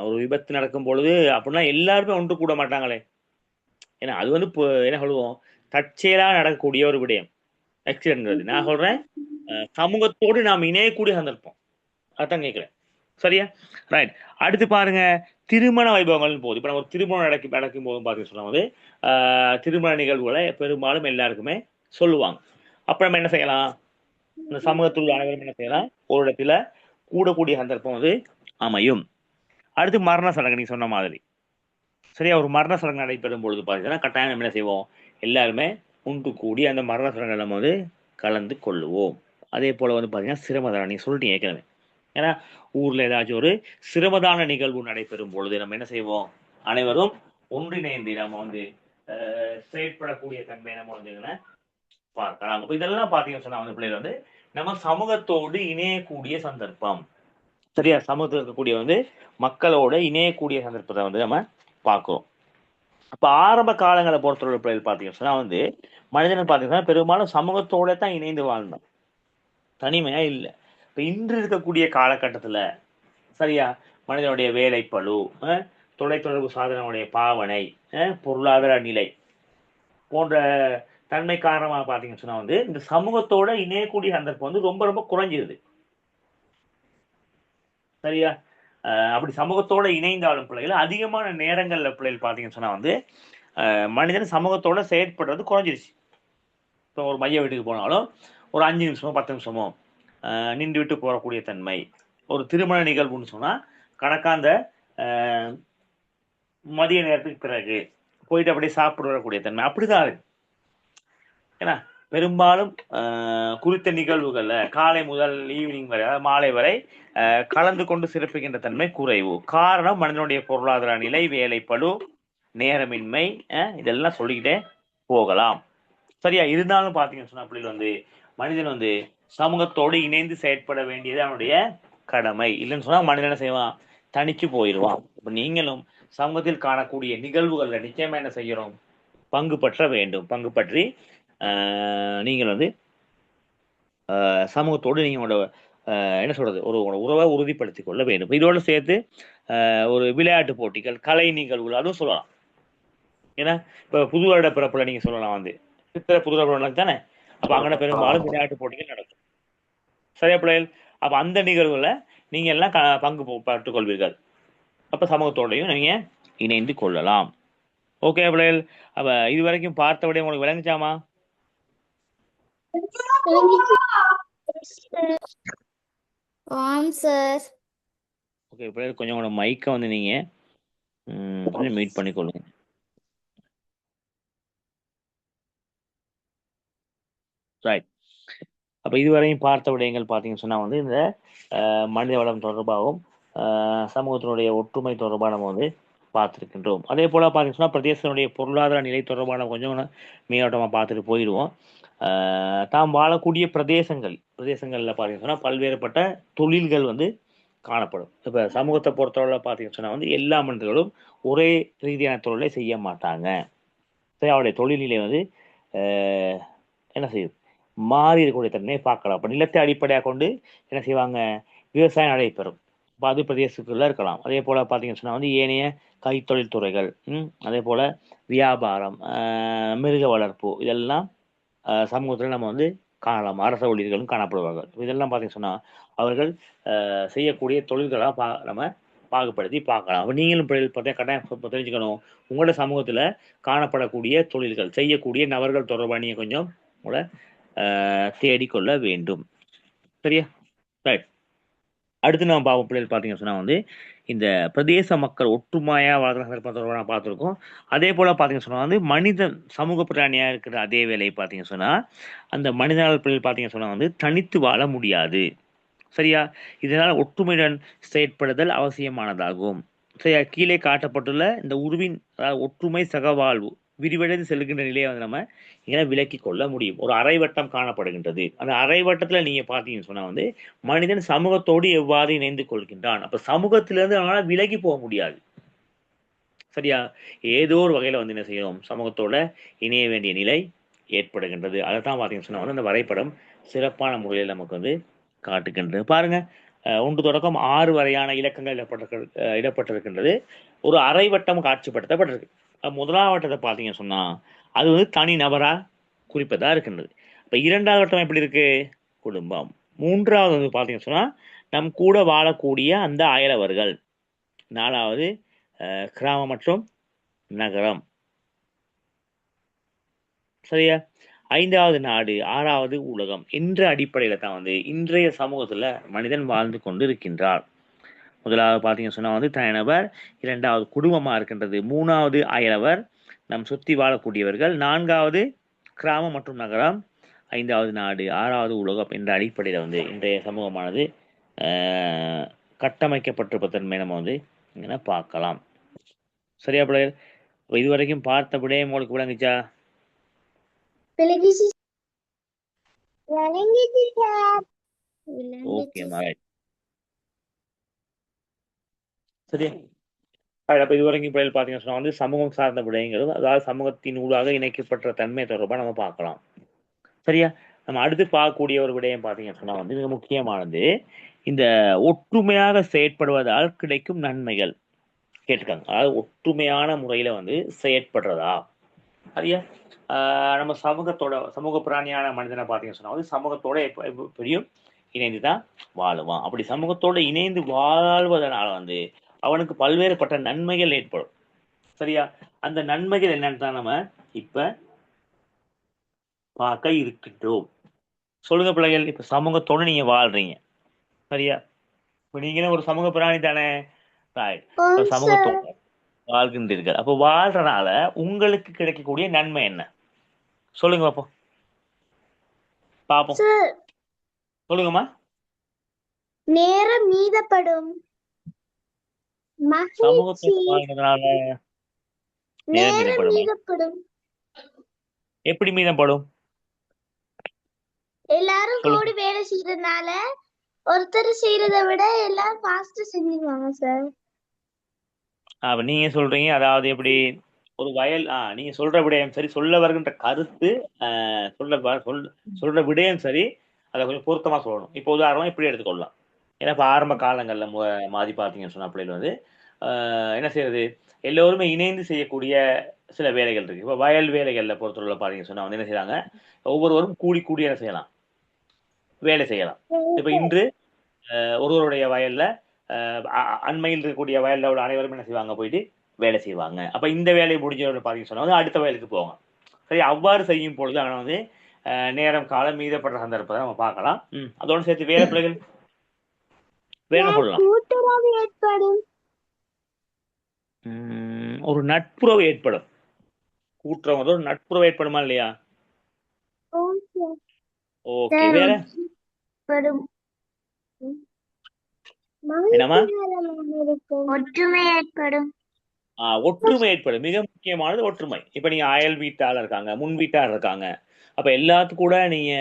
ஒரு விபத்து நடக்கும் பொழுது அப்படின்னா எல்லாருமே ஒன்று கூட மாட்டாங்களே. ஏன்னா அது வந்து என்ன சொல்லுவோம், தற்செயலா நடக்கக்கூடிய ஒரு விடயம் ஆக்சிடென்ட்ங்கிறது. நான் சொல்றேன் சமூகத்தோடு நாம் இணையக்கூடிய சந்தர்ப்பம், அதான் கேட்கிறேன். சரியா? ரைட். அடுத்து பாருங்க, திருமண வைபவங்கள் போது, இப்போ நம்ம ஒரு திருமணம் நடக்கும் போது பார்த்தீங்கன்னு சொன்னா வந்து திருமண நிகழ்வுகளை பெரும்பாலும் எல்லாருக்குமே சொல்லுவாங்க. அப்ப நம்ம என்ன செய்யலாம், இந்த சமூகத்தில் உள்ள அனைவரும் என்ன செய்யலாம், ஒரு இடத்துல கூடக்கூடிய சந்தர்ப்பம் வந்து அமையும். அடுத்து மரண சடங்கு, நீங்க சொன்ன மாதிரி சரியா, ஒரு மரண சடங்கு நடைபெறும் பொழுது பார்த்தீங்கன்னா கட்டாயம் நம்ம என்ன செய்வோம், எல்லாருமே ஒன்று கூடி அந்த மரண சடங்கு நம்ம வந்து கலந்து கொள்ளுவோம். அதே போல வந்து பார்த்தீங்கன்னா சிரமதானம், நீங்க சொல்லிட்டீங்க ஏற்கனவே. ஏன்னா ஊர்ல ஏதாச்சும் ஒரு சிரமதான நிகழ்வு நடைபெறும் பொழுது நம்ம என்ன செய்வோம், அனைவரும் ஒன்றிணைந்து நம்ம வந்து செயற்படக்கூடிய தன்மை நம்ம வந்து பார்க்கலாம். அப்ப இதெல்லாம் பாத்தீங்கன்னு சொன்னா வந்து பிள்ளைகள் வந்து நம்ம சமூகத்தோடு இணையக்கூடிய சந்தர்ப்பம். சரியா? சமூகத்தில் இருக்கக்கூடிய வந்து மக்களோட இணையக்கூடிய சந்தர்ப்பத்தை வந்து நம்ம பார்க்கிறோம். அப்ப ஆரம்ப காலங்களை பொறுத்தவரை பிள்ளைகள் பாத்தீங்கன்னு சொன்னா வந்து மனிதன் பாத்தீங்கன்னா பெரும்பாலும் சமூகத்தோட தான் இணைந்து வாழ்ந்தோம், தனிமையா இல்லை. இப்ப இன்று இருக்கக்கூடிய காலகட்டத்துல சரியா, மனிதனுடைய வேலைப்பளு, தொலைத்தொடர்பு சாதனங்களுடைய பாவனை, பொருளாதார நிலை போன்ற தன்மை காரணமாக பார்த்தீங்கன்னு சொன்னா வந்து இந்த சமூகத்தோட இணையக்கூடிய சந்தர்ப்பம் வந்து ரொம்ப ரொம்ப குறைஞ்சிருது. சரியா? அப்படி சமூகத்தோட இணைந்தாலும் பிள்ளைகள் அதிகமான நேரங்கள்ல பிள்ளைகள் பார்த்தீங்கன்னு சொன்னா வந்து மனிதன் சமூகத்தோட செயற்படுறது குறைஞ்சிருச்சு. இப்போ ஒரு மைய வீட்டுக்கு போனாலும் ஒரு 5 நிமிஷமோ 10 நிமிஷமோ நின்று விட்டு போகக்கூடிய தன்மை. ஒரு திருமண நிகழ்வுன்னு சொன்னா கணக்காந்த மதிய நேரத்துக்கு பிறகு போயிட்டு அப்படியே சாப்பிட்டு வரக்கூடிய தன்மை அப்படிதான் இருக்கு. ஏன்னா பெரும்பாலும் குறித்த நிகழ்வுகள்ல காலை முதல் ஈவினிங் வரை அதாவது மாலை வரை கலந்து கொண்டு சிறப்பிக்கின்ற தன்மை குறைவு. காரணம் மனிதனுடைய பொருளாதார நிலை, வேலைப்பளு, நேரமின்மை, இதெல்லாம் சொல்லிக்கிட்டே போகலாம். சரியா? இருந்தாலும் பாத்தீங்கன்னு சொன்னா பிள்ளைகள் வந்து மனிதன் வந்து சமூகத்தோடு இணைந்து செயற்பட வேண்டியது அவனுடைய கடமை. இல்லைன்னு சொன்னா மனிதன் என்ன செய்வான்? தனிச்சு போயிடுவான். இப்ப நீங்களும் சமூகத்தில் காணக்கூடிய நிகழ்வுகள்ல நிச்சயமா என்ன செய்யறோம்? பங்கு பற்ற வேண்டும். பங்கு பற்றி நீங்கள் வந்து சமூகத்தோடு நீங்களோட என்ன சொல்றது ஒரு உறவை உறுதிப்படுத்திக் கொள்ள வேண்டும். இதோடு சேர்த்து ஒரு விளையாட்டு போட்டிகள், கலை நிகழ்வுகள் அதுவும் சொல்லலாம். ஏன்னா இப்ப புது வருட பிறப்புல நீங்க சொல்லலாம் வந்து புது வருடம் தானே, அப்ப அங்கே பெரும்பாலும் விளையாட்டு போட்டிகள் நடக்கும். சரியா பிள்ளைகள்? அப்ப அந்த நிகழ்வுல நீங்க எல்லாம் பங்கு பட்டுக் கொள்வீர்கள். அப்ப சமூகத்தோடையும் நீங்க இணைந்து கொள்ளலாம். ஓகே பிள்ளைகள்? அப்ப இதுவரைக்கும் பார்த்தபடி உங்களுக்கு விளங்குச்சாமா? சார். ஓகே பிள்ளைகள், கொஞ்சம் உங்களோட மைக்கை வந்து நீங்க கொஞ்சம் மீட் பண்ணிக்கொள்ளுங்க. ரைட். அப்ப இதுவரையும் பார்த்த விடயங்கள் பார்த்தீங்கன்னு சொன்னா வந்து இந்த மனித வளம் தொடர்பாகவும் சமூகத்தினுடைய ஒற்றுமை தொடர்பாக நம்ம வந்து பார்த்துருக்கின்றோம். அதே போல பார்த்தீங்கன்னா சொன்னா பிரதேசத்தினுடைய பொருளாதார நிலை தொடர்பான கொஞ்சம் மேலோட்டமாக பார்த்துட்டு போயிடுவோம். தாம் வாழக்கூடிய பிரதேசங்களில் பார்த்தீங்கன்னு சொன்னா பல்வேறுபட்ட தொழில்கள் வந்து காணப்படும். இப்ப சமூகத்தை பொறுத்தவரை பார்த்தீங்கன்னு சொன்னா வந்து எல்லா மனிதர்களும் ஒரே ரீதியான தொழிலை செய்ய மாட்டாங்க. சரி, அவருடைய தொழில்நிலை வந்து என்ன செய்யுது? மாறி இருக்கக்கூடிய தன்மையை பார்க்கலாம். அப்ப நிலத்தை அடிப்படையாக கொண்டு என்ன செய்வாங்க? விவசாயம் நடைபெறும். இப்போ அது பிரதேசத்துக்குள்ள இருக்கலாம். அதே போல பார்த்தீங்கன்னு சொன்னா வந்து ஏனைய கைத்தொழில் துறைகள், அதே போல வியாபாரம், மிருக வளர்ப்பு, இதெல்லாம் சமூகத்தில் நம்ம வந்து காணலாம். அரச ஊழியர்களும் காணப்படுவார்கள். இதெல்லாம் பார்த்தீங்கன்னு சொன்னா அவர்கள் செய்யக்கூடிய தொழில்களாக நம்ம பாகுபடுத்தி பார்க்கலாம். அப்போ நீங்களும் பார்த்தா கட்டாயம் தெரிஞ்சுக்கணும். உங்களோட சமூகத்துல காணப்படக்கூடிய தொழில்கள் செய்யக்கூடிய நபர்கள் தொடர்பாக நீங்க கொஞ்சம் உங்களை தேடிக்கொள்ள வேண்டும். சரியா? ரைட். அடுத்து நம்ம பார்ப்போம் பிள்ளைகள் பார்த்தீங்கன்னு சொன்னா வந்து இந்த பிரதேச மக்கள் ஒற்றுமையா வாழ்கிற சந்தர்ப்பத்தோட பார்த்துருக்கோம். அதே போல பார்த்தீங்கன்னு சொன்னா வந்து மனிதன் சமூக பிராணியா இருக்கிற அதே வேலையை பார்த்தீங்கன்னு சொன்னா அந்த மனிதனால் பிள்ளைகள் பார்த்தீங்கன்னு சொன்னா வந்து தனித்து வாழ முடியாது. சரியா? இதனால் ஒற்றுமையுடன் செயற்படுதல் அவசியமானதாகும். சரியா? கீழே காட்டப்பட்டுள்ள இந்த உருவின் ஒற்றுமை சகவாழ்வு விரிவடைந்து செல்கின்ற நிலையை வந்து நம்ம இங்கே விலக்கி கொள்ள முடியும். ஒரு அரைவட்டம் காணப்படுகின்றது. அந்த அரைவட்டத்துல நீங்க பார்த்தீங்கன்னு சொன்னா வந்து மனிதன் சமூகத்தோடு எவ்வாறு இணைந்து கொள்கின்றான். அப்ப சமூகத்திலிருந்து அவனால விலகி போக முடியாது. சரியா? ஏதோ ஒரு வகையில வந்து என்ன செய்யணும்? சமூகத்தோட இணைய வேண்டிய நிலை ஏற்படுகின்றது. அதைத்தான் பார்த்தீங்கன்னு சொன்னா வந்து அந்த வரைபடம் சிறப்பான முறையில் நமக்கு வந்து காட்டுகின்றது. பாருங்க, 1 தொடக்கம் 6 வரையான இலக்கங்கள் இடப்பட்டிருக்கின்றது. ஒரு அரைவட்டம் காட்சிப்படுத்தப்பட்டிருக்கு. முதலாவது வட்டத்தை பார்த்தீங்கன்னு சொன்னா அது வந்து தனி நபரா குறிப்பதா இருக்கின்றது. இப்ப 2வது வட்டம் எப்படி இருக்கு? குடும்பம். 3வது வந்து பார்த்தீங்கன்னு சொன்னா நம் கூட வாழக்கூடிய அந்த அயலவர்கள். 4வது கிராமம் மற்றும் நகரம். சரியா? 5வது நாடு, 6வது உலகம் என்ற அடிப்படையில தான் வந்து இன்றைய சமூகத்துல மனிதன் வாழ்ந்து கொண்டு இருக்கின்றார். முதலாவது பார்த்தீங்கன்னு சொன்னா வந்து தனிநபர், 2வது குடும்பமா இருக்கின்றது, 3வது அயலவர், நம் சுற்றி வாழக்கூடியவர்கள், 4வது கிராமம் மற்றும் நகரம், 5வது நாடு, 6வது உலகம் என்ற அடிப்படையில வந்து இன்றைய சமூகமானது கட்டமைக்கப்பட்டிருப்ப தன்மை நம்ம வந்து இங்கே பார்க்கலாம். சரியா பிள்ளைகள்? இதுவரைக்கும் பார்த்தபடியே உங்களுக்கு விளங்குச்சா? Okay right. சரியா? அப்ப இதுவரைக்கும் பிள்ளைகள் பார்த்தீங்கன்னு சொன்னா வந்து சமூகம் சார்ந்த விடயங்களும் அதாவது சமூகத்தின் ஊடாக இணைக்கப்பட்ட தன்மை தொடர்பாக நம்ம பார்க்கலாம். சரியா? நம்ம அடுத்து பார்க்கக்கூடிய ஒரு விடயம் பார்த்தீங்கன்னு சொன்னா வந்து மிக முக்கியமானது இந்த ஒற்றுமையாக செயற்படுவதால் கிடைக்கும் நன்மைகள் கேட்டுக்காங்க. அதாவது ஒற்றுமையான முறையில வந்து செயற்படுறதா? சரியா? நம்ம சமூக பிராணியான மனிதனை பார்த்தீங்கன்னு சொன்னா வந்து சமூகத்தோட எப்படியும் இணைந்து தான் வாழுவான். அப்படி சமூகத்தோட இணைந்து வாழ்வதனால வந்து அவனுக்கு பல்வேறுபட்ட நன்மைகள் ஏற்படும். சரியா? அந்த நன்மைகள் என்னன்னு தான் நம்ம இப்ப பார்க்க இருக்கின்றோம். சொல்லுங்க பிள்ளைகள். இப்ப சமூகத்தோட நீங்க வாழ்றீங்க. சரியா? இப்ப நீங்களும் ஒரு சமூக பிராணி தானே? சமூகத்தோட வாழ்கின்றீர்கள். அப்ப வாழ்றனால உங்களுக்கு கிடைக்கக்கூடிய நன்மை என்ன? சொல்லுங்க பாப்போம். பாப்போம். சார் சொல்லுங்கம்மா. நேரம் மீதப்படும். மகிழ்ச்சி சமூகத்தோட வாழ்றதுனால நேரம் நேரம் மீதப்படும். மீதப்படும். எப்படி மீதப்படும்? எல்லாரும் சொல்லுங்க. கூடி வேலை செய்யறதுனால ஒருத்தர் செய்யறதை விட எல்லாரும் ஃபாஸ்டா செஞ்சுருவாங்க சார். அப்ப நீங்க சொல்றீங்க, அதாவது எப்படி ஒரு வயல் நீங்க சொல்ற விடயம் சரி, சொல்ல வருகின்ற கருத்து சொல்ற விடயம் சரி, அதை கொஞ்சம் பொருத்தமா சொல்லணும். இப்போ உதாரணமா இப்படி எடுத்துக்கொள்ளலாம். ஏன்னா இப்போ ஆரம்ப காலங்களில் மாதிரி பார்த்தீங்கன்னு சொன்ன பிள்ளைகள் வந்து என்ன செய்யறது, எல்லோருமே இணைந்து செய்யக்கூடிய சில வேலைகள் இருக்கு. இப்போ வயல் வேலைகளில் பொறுத்தவரை பார்த்தீங்கன்னு சொன்னா வந்து என்ன செய்யறாங்க, ஒவ்வொருவரும் கூடி கூடி என்ன செய்யலாம், வேலை செய்யலாம். இப்போ இன்று ஒருவருடைய வயல்ல அண்மையில் இருக்கக்கூடிய வயல்ல உள்ள அனைவரும் என்ன செய்வாங்க, போயிட்டு வேலை செய்வாங்க. அப்ப இந்த வேலையை முடிஞ்ச பார்த்தீங்கன்னு சொன்னா வந்து அடுத்த வயலுக்கு போவாங்க. சரி, அவ்வாறு செய்யும் பொழுது ஆனால் வந்து நேரம் காலம் மீதப்படுற சந்தர்ப்பத்தை நம்ம பார்க்கலாம். அதோடு சேர்த்து வேற பிள்ளைகள் வேற சொல்லலாம். கூட்டுறவு ஏற்படும். ஒரு நட்புறவு ஏற்படும். கூட்டுறவு ஒரு நட்புறவு ஏற்படுமா இல்லையா? ஓகே, வேற என்னமா? ஒற்றுமை ஏற்படும். ஒற்றுமை ஏற்படும். மிக முக்கியமானது ஒற்றுமை. இப்ப நீங்க அயல் வீட்டாளர் இருக்காங்க, முன் வீட்டாளர் இருக்காங்க, அப்ப எல்லாத்துக்கும் கூட நீங்க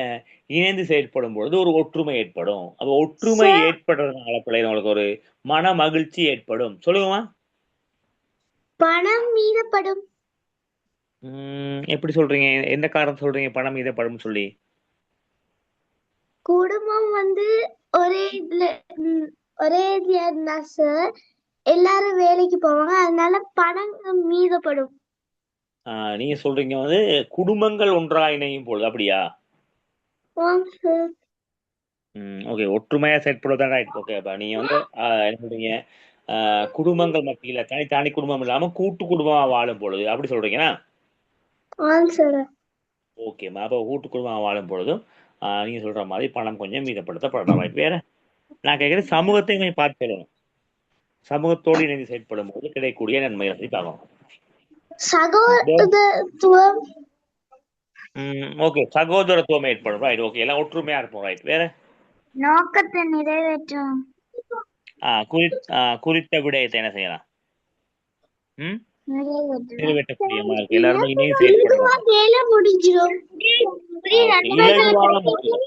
இணைந்து செயல்படும் பொழுது ஒரு ஒற்றுமை ஏற்படும். அப்ப ஒற்றுமை ஏற்படுறதுனால பிள்ளைங்களுக்கு ஒரு மன மகிழ்ச்சி ஏற்படும். சொல்லுங்கம்மா. பணம் மீதப்படும். எப்படி சொல்றீங்க, எந்த காரணம் சொல்றீங்க பணம் மீதப்படும் சொல்லி? குடும்பம் வந்து ஒரே இதுல இருந்தா சார் எல்லாரும் வேலைக்கு போவாங்க, அதனால பணம் மீதப்படும். நீங்க சொல்றீங்க வந்து குடும்பங்கள் ஒன்றாக இணையும் பொழுது, அப்படியா? ஓகே, ஒற்றுமையா செயற்படுவதான் ரைட். ஓகே, அப்ப நீங்க வந்து என்ன சொல்றீங்க, குடும்பங்கள் மத்தியில தனி குடும்பம் இல்லாம கூட்டு குடும்பமா வாழும் பொழுது அப்படி சொல்றீங்கன்னா? ஓகேம்மா. அப்போ கூட்டு குடும்பமா வாழும் பொழுதும் நீங்க சொல்ற மாதிரி பணம் கொஞ்சம் மீதப்படுத்தப்படலாம். ரைட். வேற நான் கேட்கறது சமூகத்தையும் கொஞ்சம் பார்த்து சொல்லணும். சமூகத்தோடு இணைந்து செயற்படும் போது கிடைக்கக்கூடிய நன்மைகளை பற்றி பார்க்கணும். சகோதரத்துவம். ஓகே, சகோதரத்துவம் ஏற்படும். ரைட். ஓகே, எல்லாம் ஒற்றுமையா இருப்போம். ரைட். வேற நோக்கத்தை நிறைவேற்றும். குறித்த விடயத்தை என்ன செய்யலாம், நிறைவேற்றக்கூடிய மாதிரி எல்லாருமே இணைந்து செயல்படுறோம். வேலை முடிஞ்சிடும். இலகுவான முறையில்.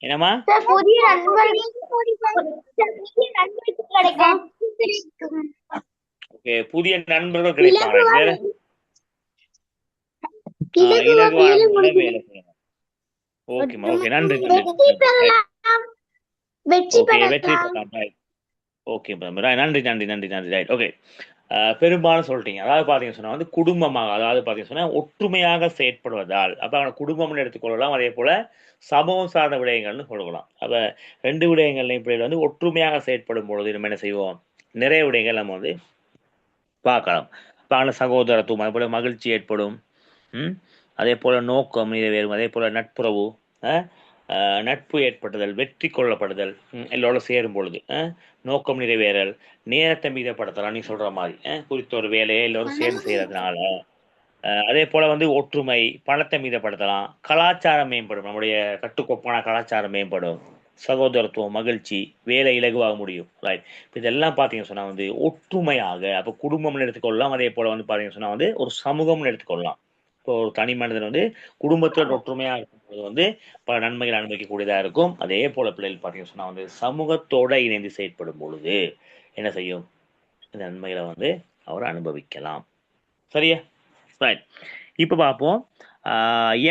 என்னம்மா? புதிய கிடைக்கும். ஓகே, புதிய நண்பர்கள் கிடைப்பாங்க. வேற இலகுவான முறையில் வேலை செய்யணும். ஓகேம்மா. ஓகே, நன்றி. வெற்றி பெறலாம். ஓகே, நன்றி நன்றி நன்றி நன்றி. ரைட். ஓகே, பெரும்பாலும் சொல்லிட்டீங்க. அதாவது பார்த்தீங்கன்னு சொன்னா வந்து குடும்பமாக, அதாவது பார்த்தீங்கன்னு சொன்னா ஒற்றுமையாக செயற்படுவதால், அப்போ அவனை குடும்பம்னு எடுத்துக்கொள்ளலாம். அதே போல சமூகம் சார்ந்த விடயங்கள்னு சொல்லலாம். அப்போ 2 விடயங்கள்லையும் பிள்ளைகள் வந்து ஒற்றுமையாக செயற்படும் பொழுது நம்ம என்ன செய்வோம், நிறைய விடயங்கள் நம்ம வந்து பார்க்கலாம். இப்போ சகோதரத்துவம், அதே போல மகிழ்ச்சி ஏற்படும். அதே போல நோக்கம் நிறைவேறும். அதே போல நட்புறவு, நட்பு ஏற்படுதல், வெற்றி கொள்ளப்படுதல், எல்லோரும் சேரும் பொழுது நோக்கம் நிறைவேறல், நேரத்தை மீதப்படுத்தலாம். நீ சொல்ற மாதிரி குறித்த ஒரு வேலையை எல்லோரும் சேர்ந்து செய்யறதுனால. அதே போல வந்து ஒற்றுமை, பணத்தை மீதப்படுத்தலாம். கலாச்சாரம் மேம்படும், நம்முடைய கட்டுக்கோப்பான கலாச்சாரம் மேம்படும். சகோதரத்துவம், மகிழ்ச்சி, வேலை இலகுவாக முடியும். ரைட். இதெல்லாம் பார்த்தீங்கன்னு சொன்னா வந்து ஒற்றுமையாக, அப்போ குடும்பம்னு எடுத்துக்கொள்ளலாம். அதே போல வந்து பார்த்தீங்கன்னு சொன்னா வந்து ஒரு சமூகம்னு எடுத்துக்கொள்ளலாம். இப்போ ஒரு தனி மனிதன் வந்து குடும்பத்தோட ஒற்றுமையா இருக்கும்போது வந்து பல நன்மைகள் அனுபவிக்கக்கூடியதா இருக்கும். அதே போல பிள்ளைகள் பார்த்தீங்கன்னு சொன்னா வந்து சமூகத்தோட இணைந்து செயற்படும் பொழுது என்ன செய்யும், இந்த நன்மைகளை வந்து அவர் அனுபவிக்கலாம். சரியா? ரைட். இப்போ பார்ப்போம்,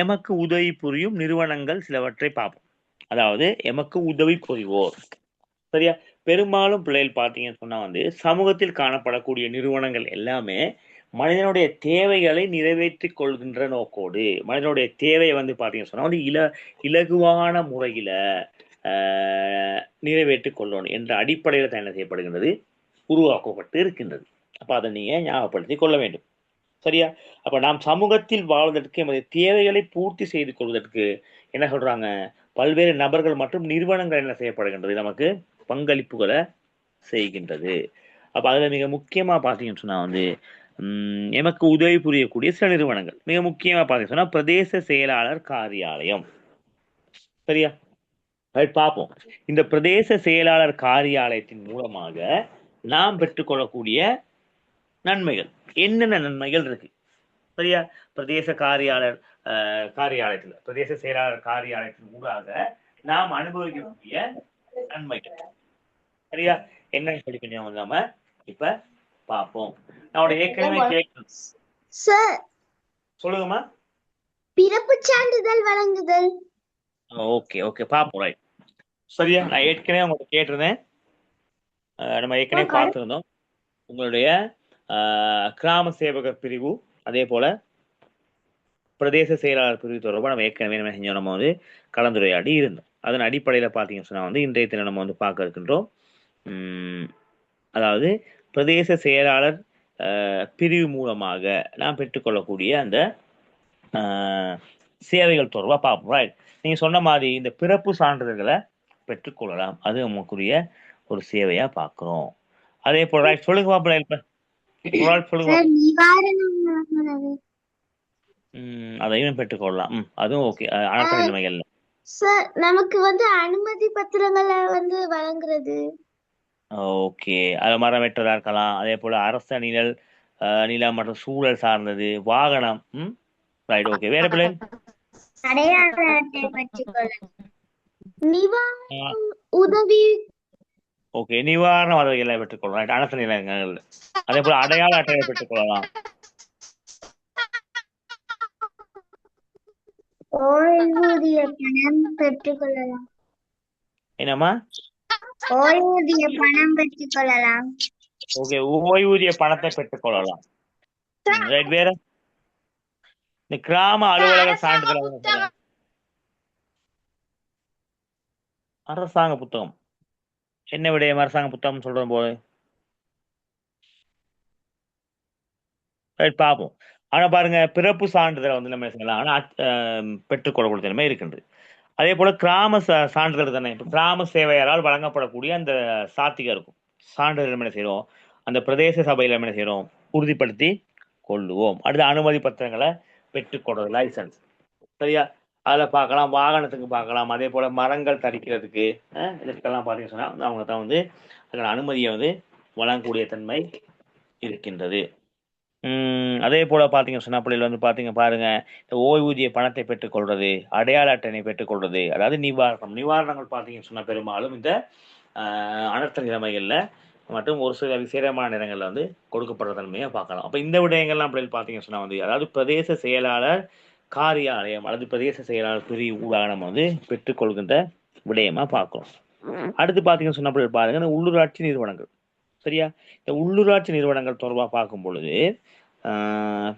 எமக்கு உதவி புரியும் நிறுவனங்கள் சிலவற்றை பார்ப்போம். அதாவது எமக்கு உதவி புரிவோர். சரியா? பெரும்பாலும் பிள்ளைகள் பார்த்தீங்கன்னு சொன்னா வந்து சமூகத்தில் காணப்படக்கூடிய நிறுவனங்கள் எல்லாமே மனிதனுடைய தேவைகளை நிறைவேற்றி கொள்கின்ற நோக்கோடு, மனிதனுடைய தேவையை வந்து பார்த்தீங்கன்னு சொன்னா வந்து இலகுவான முறையில நிறைவேற்றி கொள்ளணும் என்ற அடிப்படையில் தான் என்ன செய்யப்படுகின்றது, உருவாக்கப்பட்டு இருக்கின்றது. அப்ப அதை நீங்க ஞாபகப்படுத்திக் கொள்ள வேண்டும். சரியா? அப்ப நாம் சமூகத்தில் வாழ்வதற்கு எமது தேவைகளை பூர்த்தி செய்து கொள்வதற்கு என்ன சொல்றாங்க, பல்வேறு நபர்கள் மற்றும் நிறுவனங்கள் என்ன செய்யப்படுகின்றது, நமக்கு பங்களிப்புகளை செய்கின்றது. அப்ப அதுல மிக முக்கியமா பார்த்தீங்கன்னு சொன்னா வந்து எமக்கு உதவி புரியக்கூடிய சில நிறுவனங்கள். மிக முக்கியமா பார்த்தீங்கன்னு சொன்னா பிரதேச செயலாளர் காரியாலயம். சரியா? ரைட், பார்ப்போம். இந்த பிரதேச செயலாளர் காரியாலயத்தின் மூலமாக நாம் பெற்றுக்கொள்ளக்கூடிய நன்மைகள் என்னென்ன நன்மைகள் இருக்கு? சரியா? பிரதேச காரியாலயத்தில் பிரதேச செயலாளர் காரியாலயத்தின் மூலமாக நாம் அனுபவிக்கக்கூடிய நன்மைகள். சரியா? என்னன்னு சொல்லி கொஞ்சம் நாம இப்ப பார்ப்போம். நான் ஏற்கனவே கேட்கிறேன். சார், சொல்லுங்கம்மா. பிறப்புச் சான்றிதழ் வழங்குதல். ஓகே ஓகே, பார்ப்போம். ரைட், சரியா? நான் ஏற்கனவே உங்கள்கிட்ட கேட்டிருந்தேன். நம்ம ஏற்கனவே பார்த்துருந்தோம். உங்களுடைய கிராம சேவகர் பிரிவு, அதே போல பிரதேச செயலாளர் பிரிவு தொடர்பாக நம்ம ஏற்கனவே நம்ம செஞ்சோம், நம்ம வந்து கலந்துரையாடி இருந்தோம். அதன் அடிப்படையில் பார்த்தீங்கன்னு சொன்னால் வந்து இன்றைய தினம் நம்ம வந்து பார்க்க இருக்கின்றோம். அதாவது பிரதேச செயலாளர் பிரிவு மூலமாக நாம் பெற்றுக்கொள்ளக்கூடிய அந்த சேவைகள் தொடர்பாக பார்ப்போம். ரைட், நீங்கள் சொன்ன மாதிரி இந்த பிறப்பு சான்றிதழ்களை பெற்றுக்கொள்ளலாம். அது நமக்குரிய ஒரு சேவையா பார்க்கிறோம். அதே போல ரைட், சொல்லுங்க பாப்பா. இப்ப ஒரு ஆள் சொல்லுங்க. அதையும் பெற்றுக்கொள்ளலாம். அதுவும் ஓகே. அனர்த்த நிலைமைகள் சார், நமக்கு வந்து அனுமதி பத்திரங்களை வந்து வழங்குறது. ஓகே, அது மரம் வெட்டுறதா இருக்கலாம். அதே போல அரச நிலம் மற்றும் சூழல் சார்ந்தது, வாகனம். Right, okay. வேற பிள்ளை அடையாள அட்டை பெற்றுக்கொள்ளலாம். நிவாரண உதவி. ஓகே, நிவாரண உதவிகளை பெற்றுக்கொள்ளலாம். அரச நிலங்கள். அதே போல அடையாள அட்டையை பெற்றுக்கொள்ளலாம். ஓய்வூதிய பணம் பெற்றுக்கொள்ளலாம். என்னம்மா? ஓய்வூதிய பணம் பெற்றுக்கொள்ளலாம். ஓகே, ஓய்வூதிய பணத்தை பெற்றுக்கொள்ளலாம். ரைட், வேற இந்த கிராம அலுவலக சான்றிதழ், அரசாங்க புத்தகம். என்ன விடயம் அரசாங்க புத்தகம் சொல்றது போது? ரைட், பார்ப்போம். ஆனா பாருங்க, பிறப்பு சான்றிதழ் வந்து நம்ம செய்யலாம். ஆனா பெற்றுக்கொள்ளக்கூடிய திறமை இருக்கின்றது. அதே போல கிராம சான்றிதழ் தானே. இப்போ கிராம சேவையாளரால் வழங்கப்படக்கூடிய அந்த சாத்திகம் இருக்கும். சான்றிதழ் என்ன செய்யறோம்? அந்த பிரதேச சபையில் என்ன செய்யறோம்? உறுதிப்படுத்தி கொள்ளுவோம். அடுத்த அனுமதி பத்திரங்களை பெற்றுக்கொள்றது, லைசன்ஸ். சரியா? அதில் பார்க்கலாம். வாகனத்துக்கு பார்க்கலாம். அதே போல மரங்கள் தரிக்கிறதுக்கு, இதற்கெல்லாம் பார்த்தீங்கன்னு சொன்னா அவங்க தான் வந்து அதுக்கான அனுமதியை வந்து வழங்கக்கூடிய தன்மை இருக்கின்றது. அதே போல பார்த்தீங்க சொன்னா பிள்ளைகள் வந்து பார்த்தீங்க பாருங்க, இந்த ஓய்வூதிய பணத்தை பெற்றுக்கொள்றது, அடையாள அட்டையை பெற்றுக்கொள்றது, அதாவது நிவாரணங்கள் பார்த்தீங்கன்னு சொன்னா பெரும்பாலும் இந்த அனர்த்த நிலைமைகளில் மற்றும் ஒரு சில விசேடமான நேரங்களில் வந்து கொடுக்கப்படுற தன்மையை பார்க்கலாம். அப்போ இந்த விடயங்கள்லாம் பிள்ளைகள் பார்த்தீங்கன்னு சொன்னா வந்து, அதாவது பிரதேச செயலாளர் காரியாலயம் அல்லது பிரதேச செயலாளர் பிரிவு ஊடாக நம்ம வந்து பெற்றுக்கொள்கின்ற விடயமா பார்க்கிறோம். அடுத்து பார்த்தீங்கன்னு சொன்னா பிள்ளைகள் பாருங்க, இந்த உள்ளூராட்சி நிறுவனங்கள். சரியா? இந்த உள்ளூராட்சி நிறுவனங்கள் தொடர்பாக பார்க்கும் பொழுது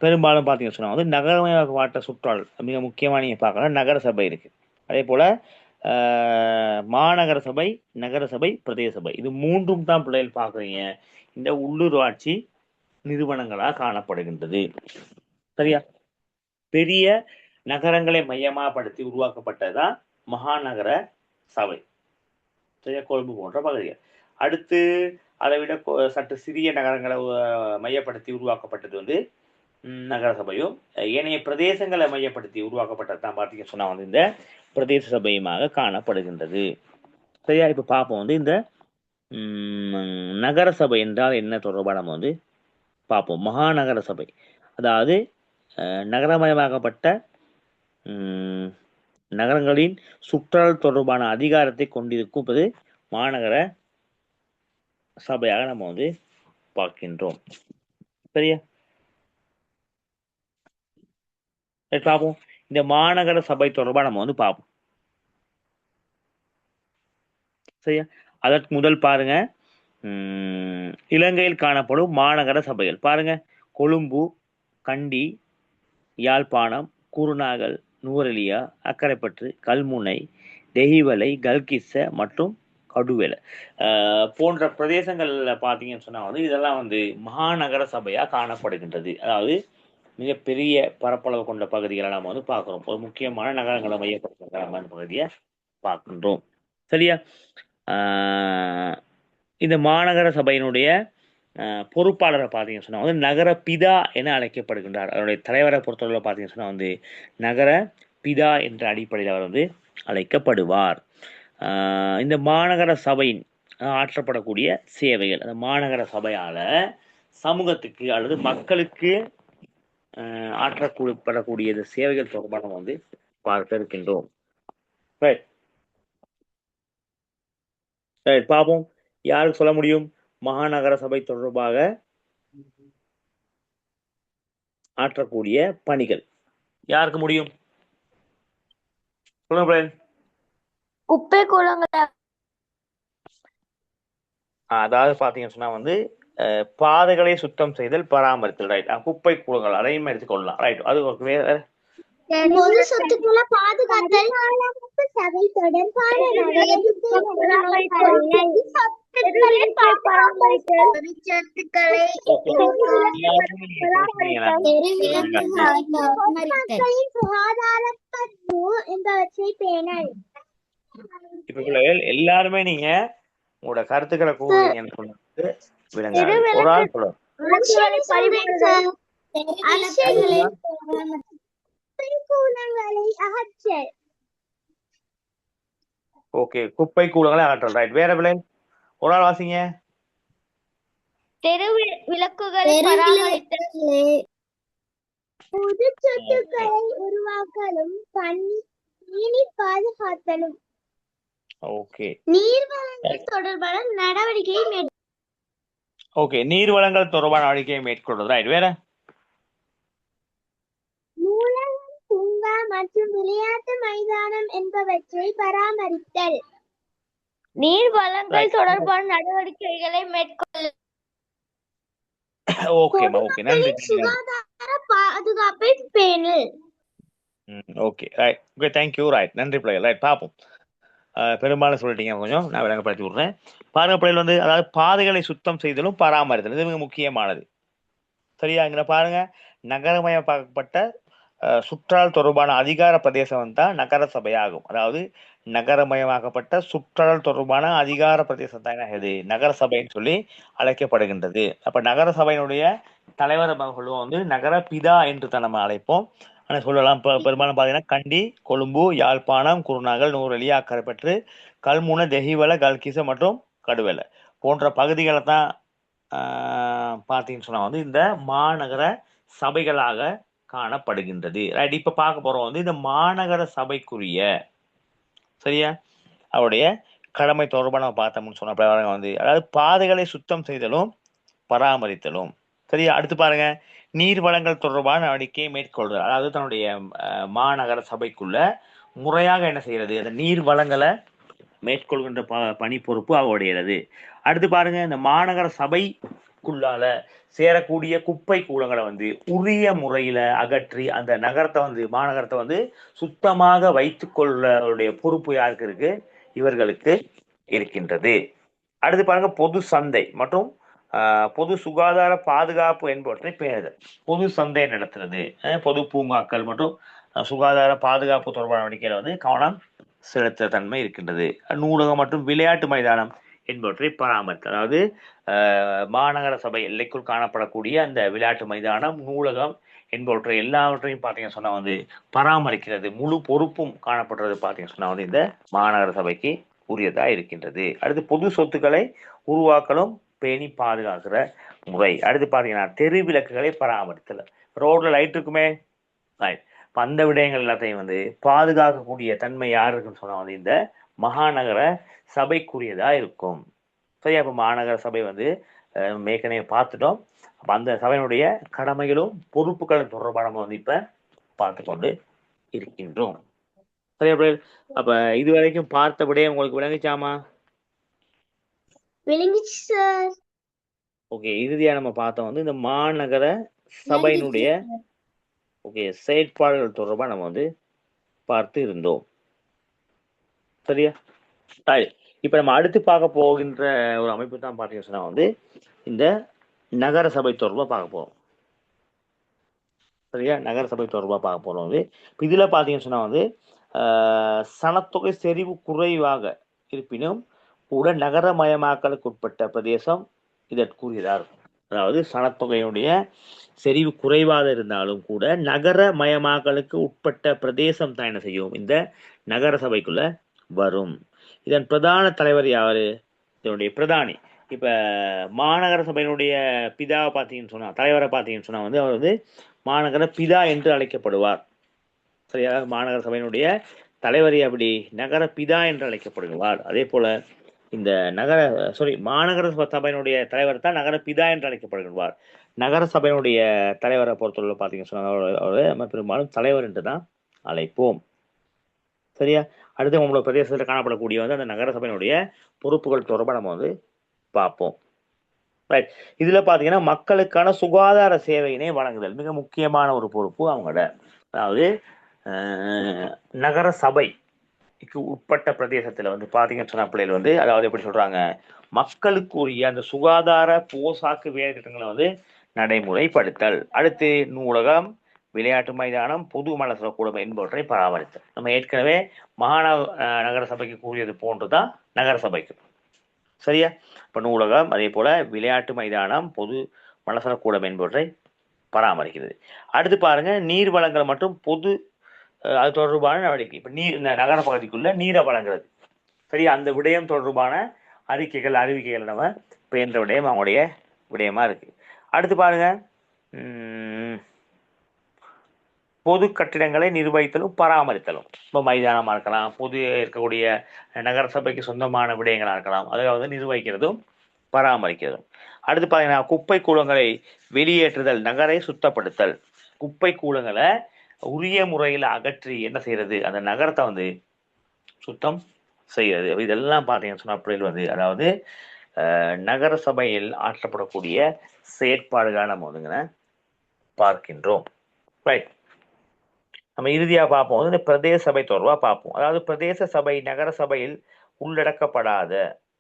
பெரும்பாலும் பார்த்தீங்கன்னு சொன்னா வந்து நகரமயமாக்கப்பட்ட சுற்றாடல் மிக முக்கியமாக நீங்கள் பார்க்கலாம். நகர சபை இருக்கு. அதே போல மாநகர சபை, நகர சபை, பிரதேச சபை, இது மூன்றும் தான் பிள்ளைகள் பார்க்குறீங்க இந்த உள்ளூராட்சி நிறுவனங்களாக காணப்படுகின்றது. சரியா? பெரிய நகரங்களை மையமாகப்படுத்தி உருவாக்கப்பட்டதுதான் மகாநகர சபை. சரியா? கொழும்பு போன்ற பகுதிகள். அடுத்து அதை விட சற்று சிறிய நகரங்களை மையப்படுத்தி உருவாக்கப்பட்டது வந்து நகர சபையும், ஏனைய பிரதேசங்களை மையப்படுத்தி உருவாக்கப்பட்டது தான் பார்த்தீங்கன்னு சொன்னா வந்து இந்த பிரதேச சபையுமாக காணப்படுகின்றது. சரியா? இப்போ பார்ப்போம் வந்து இந்த நகர சபை என்றால் என்ன தொடர்பாக நம்ம வந்து பார்ப்போம். மகாநகர சபை அதாவது நகரமயமாக்கப்பட்ட நகரங்களின் சுற்றாடல் தொடர்பான அதிகாரத்தை கொண்டிருப்பது மாநகர சபையாக நம்ம வந்து பார்க்கின்றோம். சரியா? பார்ப்போம். இந்த மாநகர சபை தொடர்பாக நம்ம வந்து பார்ப்போம். சரியா? அதற்கு முதல் பாருங்க, இலங்கையில் காணப்படும் மாநகர சபைகள் பாருங்க. கொழும்பு, கண்டி, யாழ்ப்பாணம், குருநாகல், நுவரெலியா, அக்கரைப்பற்று, கல்முனை, தெஹிவலை, கல்கிஸ்ஸ மற்றும் கடுவேலை போன்ற பிரதேசங்கள்ல பார்த்தீங்கன்னு சொன்னா வந்து இதெல்லாம் வந்து மாநகர சபையா காணப்படுகின்றது. அதாவது மிகப்பெரிய பரப்பளவு கொண்ட பகுதிகளை நம்ம வந்து பார்க்கிறோம். ஒரு முக்கியமான நகரங்களை மையப்படுத்துகிற பகுதியை பார்க்கின்றோம். சரியா? இந்த மாநகர சபையினுடைய பொறுப்பாளரை பார்த்தீங்கன்னு சொன்னால் வந்து நகர பிதா என அழைக்கப்படுகின்றார். அவருடைய தலைவரை பொறுத்தவரை பார்த்தீங்கன்னு சொன்னால் வந்து நகர பிதா என்ற அடிப்படையில் அவர் வந்து அழைக்கப்படுவார். இந்த மாநகர சபையின் ஆற்றப்படக்கூடிய சேவைகள், அந்த மாநகர சபையால் சமூகத்துக்கு அல்லது மக்களுக்கு ஆற்றப்படக்கூடிய இந்த சேவைகள் தொடர்பாக நம்ம வந்து பார்க்க இருக்கின்றோம். ரைட் ரைட் பார்ப்போம். யாருக்கு சொல்ல முடியும் மாநகர சபை தொடர்பாக ஆற்றக்கூடிய பணிகள்? யாருக்கு முடியும் சொல்லுங்க பிள்ளைகள். குப்பை கூலங்களை அதாவது பார்த்தீங்கன்னு சொன்னா வந்து பாதைகளை சுத்தம் செய்தல், பராமரித்தல். ரைட். குப்பை கூலங்கள் அதையும் எடுத்துக்கொள்ளலாம். ரைட். அது ஒரு வேற பொது சொத்துக்களை பாதுகாத்தல், சபை தொடர்பான என்பவற்றை பேணல். இப்ப பிள்ளைகள் எல்லாருமே நீங்க உங்களோட கருத்துக்களை கூறுவீங்கன்னு சொன்னது விளங்காது. ஒரு ஆள் சொல்லுங்க. ஓகே, குப்பை கூலங்களை அகற்றல். ரைட். வேற பிள்ளைகள் ஒரு ஆள் வாசிங்க. தெரு விளக்குகளை பராமரித்தல், பொது சொத்துக்களை உருவாக்கலும் பேணி பாதுகாத்தலும், ஓகே, நீர்வளங்கள் தொடர்பான நடவடிக்கையை ஓகே, நீர்வளங்கள் தொடர்பான நடவடிக்கையை மேற்கொள்வது. ரைட். வேற நூலகம், பூங்கா மற்றும் விளையாட்டு மைதானம் என்பவற்றை பராமரித்தல், நீர்வளங்கள் தொடர்பான நடவடிக்கைகளை மேற்கொள்ள, ஓகேமா, ஓகே, நன்றி. சுகாதார பாதுகாப்பை பேணல். Okay, right. Okay, thank you. Right, நன்றி பிள்ளைகள். ரைட், பார்ப்போம். பெரும்பாலும் சொல்லிட்டீங்க, கொஞ்சம் நான் விளங்கப்படுத்தி விடுறேன். பாருங்க பிள்ளைகள் வந்து அதாவது பாதைகளை சுத்தம் செய்தலும் பராமரித்தல், இது மிக முக்கியமானது. சரியா? இங்க பாருங்க, நகரமயமாக்கப்பட்ட சுற்றாடல் தொடர்பான அதிகார பிரதேசம் தான் நகர சபையாகும். அதாவது நகரமயமாக்கப்பட்ட சுற்றாடல் தொடர்பான அதிகார பிரதேசம் தான் இது நகர சபைன்னு சொல்லி அழைக்கப்படுகின்றது. அப்ப நகர சபையினுடைய தலைவர் சொல்லுவோம் வந்து நகர பிதா என்று தான் நம்ம அழைப்போம். ஆனால் சொல்லலாம் பெரும்பாலும் பார்த்தீங்கன்னா கண்டி, கொழும்பு, யாழ்ப்பாணம், குருநாகல், நூரெலியா, அக்கரைப்பற்று, கல்முனை, தெஹிவல, கல்கிச மற்றும் கடுவெல போன்ற பகுதிகளை தான் பார்த்தீங்கன்னு சொன்னா வந்து இந்த மாநகர சபைகளாக காணப்படுகின்றது. ரைட். இப்ப பார்க்க போறோம் வந்து இந்த மாநகர சபைக்குரிய சரியா அவருடைய கடமை தொடர்பாக நம்ம பார்த்தோம்னு சொன்ன பிரகாரம் வந்து அதாவது பாதைகளை சுத்தம் செய்தலும் பராமரித்தலும். சரியா? அடுத்து பாருங்க, நீர் வளங்கள் தொடர்பான நடவடிக்கையை மேற்கொள்வது. அதாவது தன்னுடைய மாநகர சபைக்குள்ள முறையாக என்ன செய்யறது, அந்த நீர் வளங்களை மேற்கொள்கின்ற பணி பொறுப்பு அவருடையது. அடுத்து பாருங்க, இந்த மாநகர சபைக்குள்ளால சேரக்கூடிய குப்பை கூலங்களை வந்து உரிய முறையில அகற்றி அந்த நகரத்தை வந்து மாநகரத்தை வந்து சுத்தமாக வைத்துக் கொள்ளுடைய பொறுப்பு யாருக்கு இருக்கு? இவர்களுக்கு இருக்கின்றது. அடுத்து பாருங்க, பொது சந்தை மற்றும் பொது சுகாதார பாதுகாப்பு என்பவற்றை பேணுதல். பொது சந்தை நடத்துறது, பொது பூங்காக்கள் மற்றும் சுகாதார பாதுகாப்பு தொடர்பான நடவடிக்கையில வந்து கவனம் செலுத்த தன்மை இருக்கின்றது. நூலகம் மற்றும் விளையாட்டு மைதானம் என்பவற்றை பராமரித்தல். அதாவது மாநகர சபை எல்லைக்குள் காணப்படக்கூடிய அந்த விளையாட்டு மைதானம், நூலகம் என்பவற்றை எல்லாவற்றையும் பார்த்தீங்க சொன்னா வந்து பராமரிக்கிறது. முழு பொறுப்பும் காணப்படுறது பார்த்தீங்க சொன்னா வந்து இந்த மாநகர சபைக்கு உரியதா இருக்கின்றது. அடுத்து பொது சொத்துக்களை உருவாக்கலும் பேணி பாதுகாக்கிற முறை. அடுத்து பாத்தீங்கன்னா தெரு விளக்குகளை பராமரித்தல். ரோட்ல லைட் இருக்குமே, அந்த விடயங்கள் எல்லாத்தையும் வந்து பாதுகாக்கக்கூடிய தன்மை யாரு இருக்குன்னு சொன்னா வந்து இந்த மாநகர சபைக்குரியதா இருக்கும். சரியா? அப்ப மாநகர சபை வந்து ஏற்கனவே பார்த்துட்டோம். அப்ப அந்த சபையினுடைய கடமைகளும் பொறுப்புகளும் தொடர்பாக நம்ம வந்து இப்ப பார்த்து கொண்டு இருக்கின்றோம். சரியா? அப்ப இதுவரைக்கும் பார்த்த விடயம் உங்களுக்கு விளங்குச்சாமா? விளங்குச்சு சார். ஓகே, இறுதியா நம்ம பார்த்தோம் வந்து இந்த மாநகர சபையினுடைய செயற்பாடுகள் தொடர்பாக நம்ம வந்து பார்த்து இருந்தோம். சரியா? இப்ப நம்ம அடுத்து பார்க்க போகின்ற ஒரு அமைப்பு தான் பார்த்தீங்கன்னு சொன்னா வந்து இந்த நகர சபை தொடர்பாக பார்க்க போறோம். சரியா? நகர சபை தொடர்பாக பார்க்க போறோம் வந்து இதுல பார்த்தீங்கன்னு சொன்னா வந்து சனத்தொகை செறிவு குறைவாக இருப்பினும் கூட நகரமயமாக்கலுக்கு உட்பட்ட பிரதேசம் இதற்குரியதா இருக்கும். அதாவது சனத்தொகையினுடைய செறிவு குறைவாக இருந்தாலும் கூட நகரமயமாக்கலுக்கு உட்பட்ட பிரதேசம் தான் என்ன செய்யும், இந்த நகர சபைக்குள்ள வரும். இதன் பிரதான தலைவர் யாரு? இதனுடைய பிரதானி. இப்ப மாநகர சபையினுடைய பிதாவை பார்த்தீங்கன்னு சொன்னா, தலைவரை பார்த்தீங்கன்னு சொன்னா வந்து அவர் வந்து மாநகர பிதா என்று அழைக்கப்படுவார். சரியா? மாநகர சபையினுடைய தலைவர் அப்படி நகர பிதா என்று அழைக்கப்படுவார். அதே போல இந்த மாநகர சபையினுடைய தலைவர் தான் நகர பிதா என்று அழைக்கப்படுவார். நகர சபையினுடைய தலைவரை பொறுத்தவரை பார்த்தீங்கன்னு சொன்னா அவரை நம்ம பெரும்பாலும் தலைவர் என்று தான் அழைப்போம். சரியா? அடுத்து நம்மளோட பிரதேசத்தில் காணப்படக்கூடிய வந்து அந்த நகர சபையினுடைய பொறுப்புகள் தொடர்பாக நம்ம வந்து பார்ப்போம். ரைட். இதுல பாத்தீங்கன்னா மக்களுக்கான சுகாதார சேவையினை வழங்குதல் மிக முக்கியமான ஒரு பொறுப்பு அவங்களோட. அதாவது நகர சபைக்கு உட்பட்ட பிரதேசத்துல வந்து பாத்தீங்கன்னு சொன்ன பிள்ளைகள் வந்து அதாவது எப்படி சொல்றாங்க, மக்களுக்குரிய அந்த சுகாதார போசாக்கு வேலை திட்டங்களை வந்து நடைமுறைப்படுத்தல். அடுத்து நூலகம், விளையாட்டு மைதானம், பொது மலசல கூடம் என்பவற்றை பராமரித்தல். நம்ம ஏற்கனவே நகர சபைக்கு கூறியது போன்றுதான் நகர சபைக்கு. சரியா? இப்ப நூலகம், அதே போல விளையாட்டு மைதானம், பொது மலசல கூடம் என்பவற்றை பராமரிக்கிறது. அடுத்து பாருங்க, நீர் வளங்கள் மற்றும் பொது அது தொடர்பான நடவடிக்கை. இப்ப இந்த நகர பகுதிக்குள்ள நீரை வழங்குறது. சரியா? அந்த விடயம் தொடர்பான அறிவிக்கைகள் நம்ம பேன்ற விடயம் அவங்களுடைய விடயமா இருக்கு. அடுத்து பாருங்க, பொது கட்டிடங்களை நிர்வகித்தலும் பராமரித்தலும். இப்போ மைதானமாக இருக்கலாம், பொது இருக்கக்கூடிய நகர சபைக்கு சொந்தமான விடயங்களாக இருக்கலாம், அதை வந்து நிர்வகிக்கிறதும் பராமரிக்கிறதும். அடுத்து பார்த்தீங்கன்னா குப்பை கூலங்களை வெளியேற்றுதல், நகரை சுத்தப்படுத்தல். குப்பை கூலங்களை உரிய முறையில் அகற்றி என்ன செய்யறது, அந்த நகரத்தை வந்து சுத்தம் செய்யறது. இதெல்லாம் பார்த்தீங்கன்னு சொன்னா பிள்ளைகள் வந்து அதாவது நகர சபையில் ஆற்றப்படக்கூடிய செயற்பாடுகளை நம்ம வந்துங்க பார்க்கின்றோம். ரைட். நம்ம இறுதியா பார்ப்போம் வந்து பிரதேச சபை தொடர்பா பார்ப்போம். அதாவது பிரதேச சபை நகர சபையில் உள்ளடக்கப்படாத,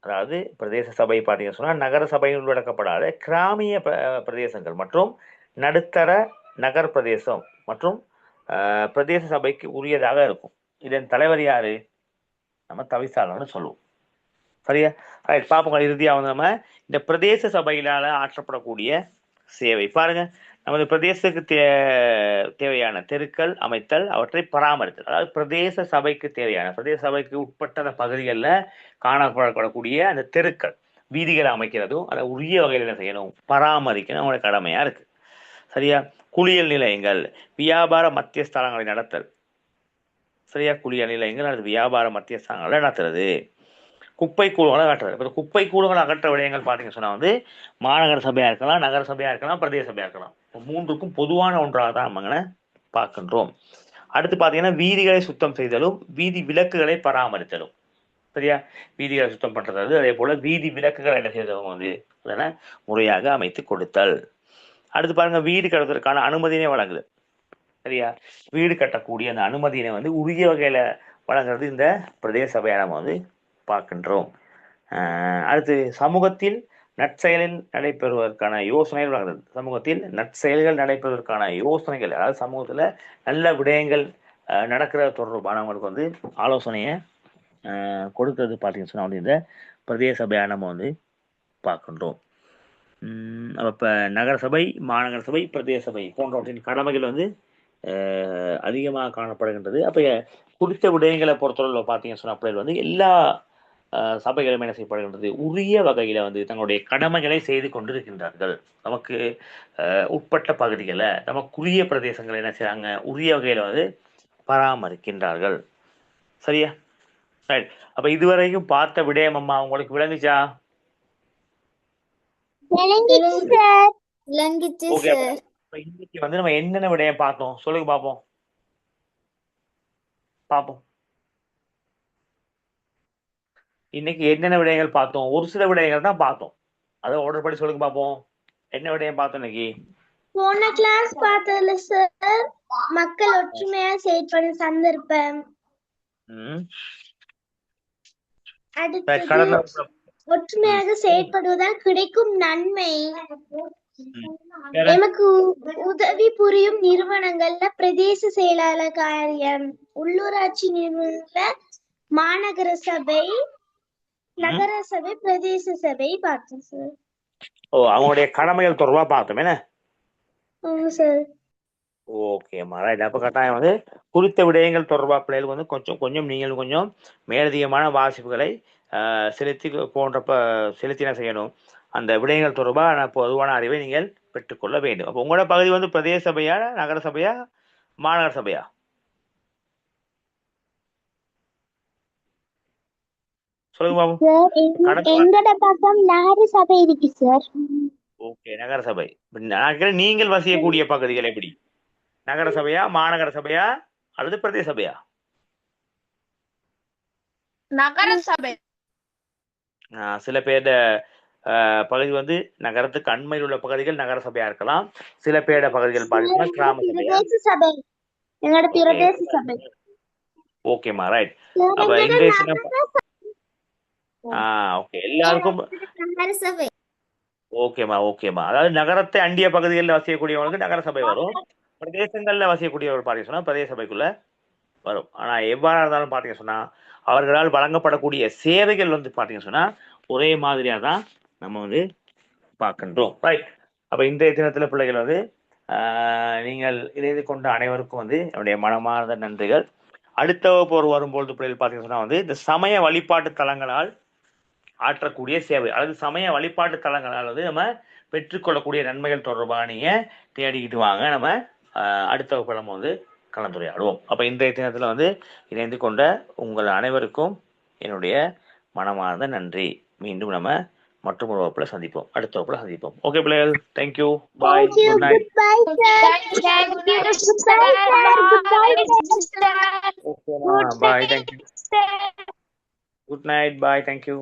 அதாவது பிரதேச சபை பார்த்தீங்கன்னு சொன்னா நகர சபையில் உள்ளடக்கப்படாத கிராமிய பிரதேசங்கள் மற்றும் நடுத்தர நகர் பிரதேசம் மற்றும் பிரதேச சபைக்கு உரியதாக இருக்கும். இதன் தலைவர் யாரு? நம்ம தவிசாளர்னு சொல்லுவோம். சரியா? ரைட். பார்ப்போம். இறுதியா வந்து நம்ம இந்த பிரதேச சபையிலால ஆற்றப்படக்கூடிய சேவை பாருங்க. நமது பிரதேசத்துக்கு தேவையான தெருக்கள் அமைத்தல், அவற்றை பராமரித்தல். அதாவது பிரதேச சபைக்கு தேவையான, பிரதேச சபைக்கு உட்பட்ட பகுதிகளில் காணப்படக்கூடிய அந்த தெருக்கள், வீதிகளை அமைக்கிறதும் அதை உரிய வகையில் என்ன செய்யணும், பராமரிக்கணும், அவங்களோட கடமையா இருக்கு. சரியா? குளியல் நிலையங்கள், வியாபார மத்தியஸ்தலங்களை நடத்தல். சரியா? குளியல் நிலையங்கள் அல்லது வியாபார மத்தியஸ்தலங்களை நடத்துறது. குப்பை கூலங்களை அகற்றுறது. இப்போ குப்பை கூலங்களை அகற்ற விடயங்கள் பார்த்தீங்கன்னு சொன்னா வந்து மாநகர சபையா இருக்கலாம், நகர சபையா இருக்கலாம், பிரதேச சபையா இருக்கலாம். மூன்றுக்கும் பொதுவான ஒன்றாக தான் நம்ம பார்க்கின்றோம். அடுத்து பார்த்தீங்கன்னா வீதிகளை சுத்தம் செய்தலும் வீதி விளக்குகளை பராமரித்தலும். சரியா? வீதிகளை சுத்தம் பண்றது, அதே போல வீதி விளக்குகளை என்ன செய்தவங்க வந்து அதனை முறையாக அமைத்து கொடுத்தல். அடுத்து பாருங்க, வீடு கட்டுவதற்கான அனுமதியினை வழங்குது. சரியா? வீடு கட்டக்கூடிய அந்த அனுமதியினை வந்து உரிய வகையில வழங்குறது இந்த பிரதேச சபையை நம்ம வந்து பார்க்கின்றோம். அடுத்து சமூகத்தில் நற்செயலில் நடைபெறுவதற்கான யோசனைகள் வழங்குறது. சமூகத்தில் நற்செயல்கள் நடைபெறுவதற்கான யோசனைகள், அதாவது சமூகத்துல நல்ல விடயங்கள் நடக்கிற தொடர்பானவங்களுக்கு வந்து ஆலோசனையை கொடுக்கிறது பார்த்தீங்கன்னு சொன்னா வந்து இந்த பிரதேச சபையை நம்ம வந்து பார்க்கின்றோம். அப்ப நகர சபை, மாநகர சபை, பிரதேச சபை போன்றவற்றின் கடமைகள் வந்து அதிகமாக காணப்படுகின்றது. அப்ப குறித்த விடயங்களை பொறுத்தவரை பார்த்தீங்கன்னு சொன்னா அப்படியே வந்து எல்லா சபைகளும் என்ன செய்யப்படுகின்றது, உரிய வகையில வந்து தங்களுடைய கடமைகளை செய்து கொண்டிருக்கின்றார்கள். நமக்கு உட்பட்ட பகுதிகளை, நமக்குரிய பிரதேசங்களை என்ன செய்யறாங்க, உரிய வகையில வந்து பராமரிக்கின்றார்கள். சரியா? ரைட். அப்ப இதுவரைக்கும் பார்த்த விடயம் அம்மா உங்களுக்கு விளங்குச்சா? இன்னைக்கு வந்து நம்ம என்னென்ன விடயம் பார்த்தோம் சொல்லுங்க பாப்போம். இன்னைக்கு என்னென்ன விடயங்கள் பார்த்தோம்? ஒரு சில விடயங்கள் தான் பார்த்தோம். அதை ஆர்டர் பண்ணி சொல்லுங்க பாப்போம். என்ன விடயம் பார்த்தோம் இன்னைக்கு? போன கிளாஸ் பார்த்ததுல சார் மக்கள் ஒற்றுமையா செயல்படும் சந்தர்ப்பம், அடுத்து ஒற்றுமையாக செயல்படுவதால் கிடைக்கும் நன்மை, நமக்கு உதவி புரியும் நிறுவனங்கள்ல பிரதேச செயலாளர் காரியம், உள்ளூராட்சி நிறுவனங்கள்ல மாநகர சபை, நகர சபை, பிரதேச சபை பார்த்தோம் சார். அவங்களுடைய கடமைகள் தொடர்பா பார்த்தோம் என்ன? ஆமா சார். ஓகேம்மா ரைட். அப்ப கட்டாயம் வந்து குறித்த விடயங்கள் தொடர்பா பிள்ளைகளுக்கு வந்து கொஞ்சம் கொஞ்சம் நீங்கள் கொஞ்சம் மேலதிகமான வாசிப்புகளை செலுத்தி செலுத்தின செய்யணும். அந்த விடயங்கள் தொடர்பாக பொதுவான அறிவை நீங்கள் பெற்றுக்கொள்ள வேண்டும். அப்போ உங்களோட பகுதி வந்து பிரதேச சபையா, நகர சபையா, மாநகர சபையா? சொல்லுங்க பாபு. சார் எங்கட பக்கம் நகர சபை இருக்கு சார். ஓகே, நகர சபை. நீங்கள் வசிக்கக்கூடிய பகுதிகள் எப்படி? நகர சபையா, மாநகர சபையா, அல்லது பிரதேச சபையா? நகர சபை. சில பேர் பகுதி வந்து நகரத்துக்கு அண்மையில் உள்ள பகுதிகள் நகர சபையா இருக்கலாம். சில பேர பகுதிகள் பாத்தீங்கன்னா கிராம சபையா. எங்கட பிரதேச சபை. ஓகேமா ரைட். அப்ப இன்றைய தினம் ஓகே எல்லாருக்கும் நகர சபை. ஓகேமா. அதாவது நகரத்தை அண்டிய பகுதிகளில் வசிக்கக்கூடியவங்களுக்கு நகர சபை வரும். பிரதேசங்கள்ல வசிக்கக்கூடியவர்கள் பார்த்தீங்க சொன்னா பிரதேச சபைக்குள்ள வரும். ஆனா எவ்வாறா இருந்தாலும் பாத்தீங்க சொன்னா அவர்களால் வழங்கப்படக்கூடிய சேவைகள் வந்து பாத்தீங்க சொன்னா ஒரே மாதிரியா தான் நம்ம வந்து பார்க்கின்றோம். ரைட். அப்ப இன்றைய தினத்துல பிள்ளைகள் வந்து நீங்கள் இணைந்து கொண்ட அனைவருக்கும் வந்து என்னுடைய மனமார்ந்த நன்றிகள். அடுத்த வகுப்பு வரும்பொழுது பிள்ளைகள் பார்த்தீங்கன்னா சொன்னா வந்து இந்த சமய வழிபாட்டு தலங்களால் ஆற்றக்கூடிய சேவை அல்லது சமய வழிபாட்டு தலங்களால் வந்து நம்ம பெற்றுக்கொள்ளக்கூடிய நன்மைகள் தொடர்பாக நீங்க தேடிக்கிட்டு வாங்க. நம்ம அடுத்த வகுப்பு நம்ம வந்து கலந்துரையாடுவோம். அப்ப இன்றைய தினத்துல வந்து இணைந்து கொண்ட உங்கள் அனைவருக்கும் என்னுடைய மனமார்ந்த நன்றி. மீண்டும் நம்ம மற்றும் ஒரு வகுப்புல சந்திப்போம். அடுத்த வகுப்புல சந்திப்போம். ஓகே பிள்ளைகள், தேங்க்யூ, பாய், குட் நைட். பாய், தேங்க்யூ, குட் நைட், பாய், தேங்க்யூ.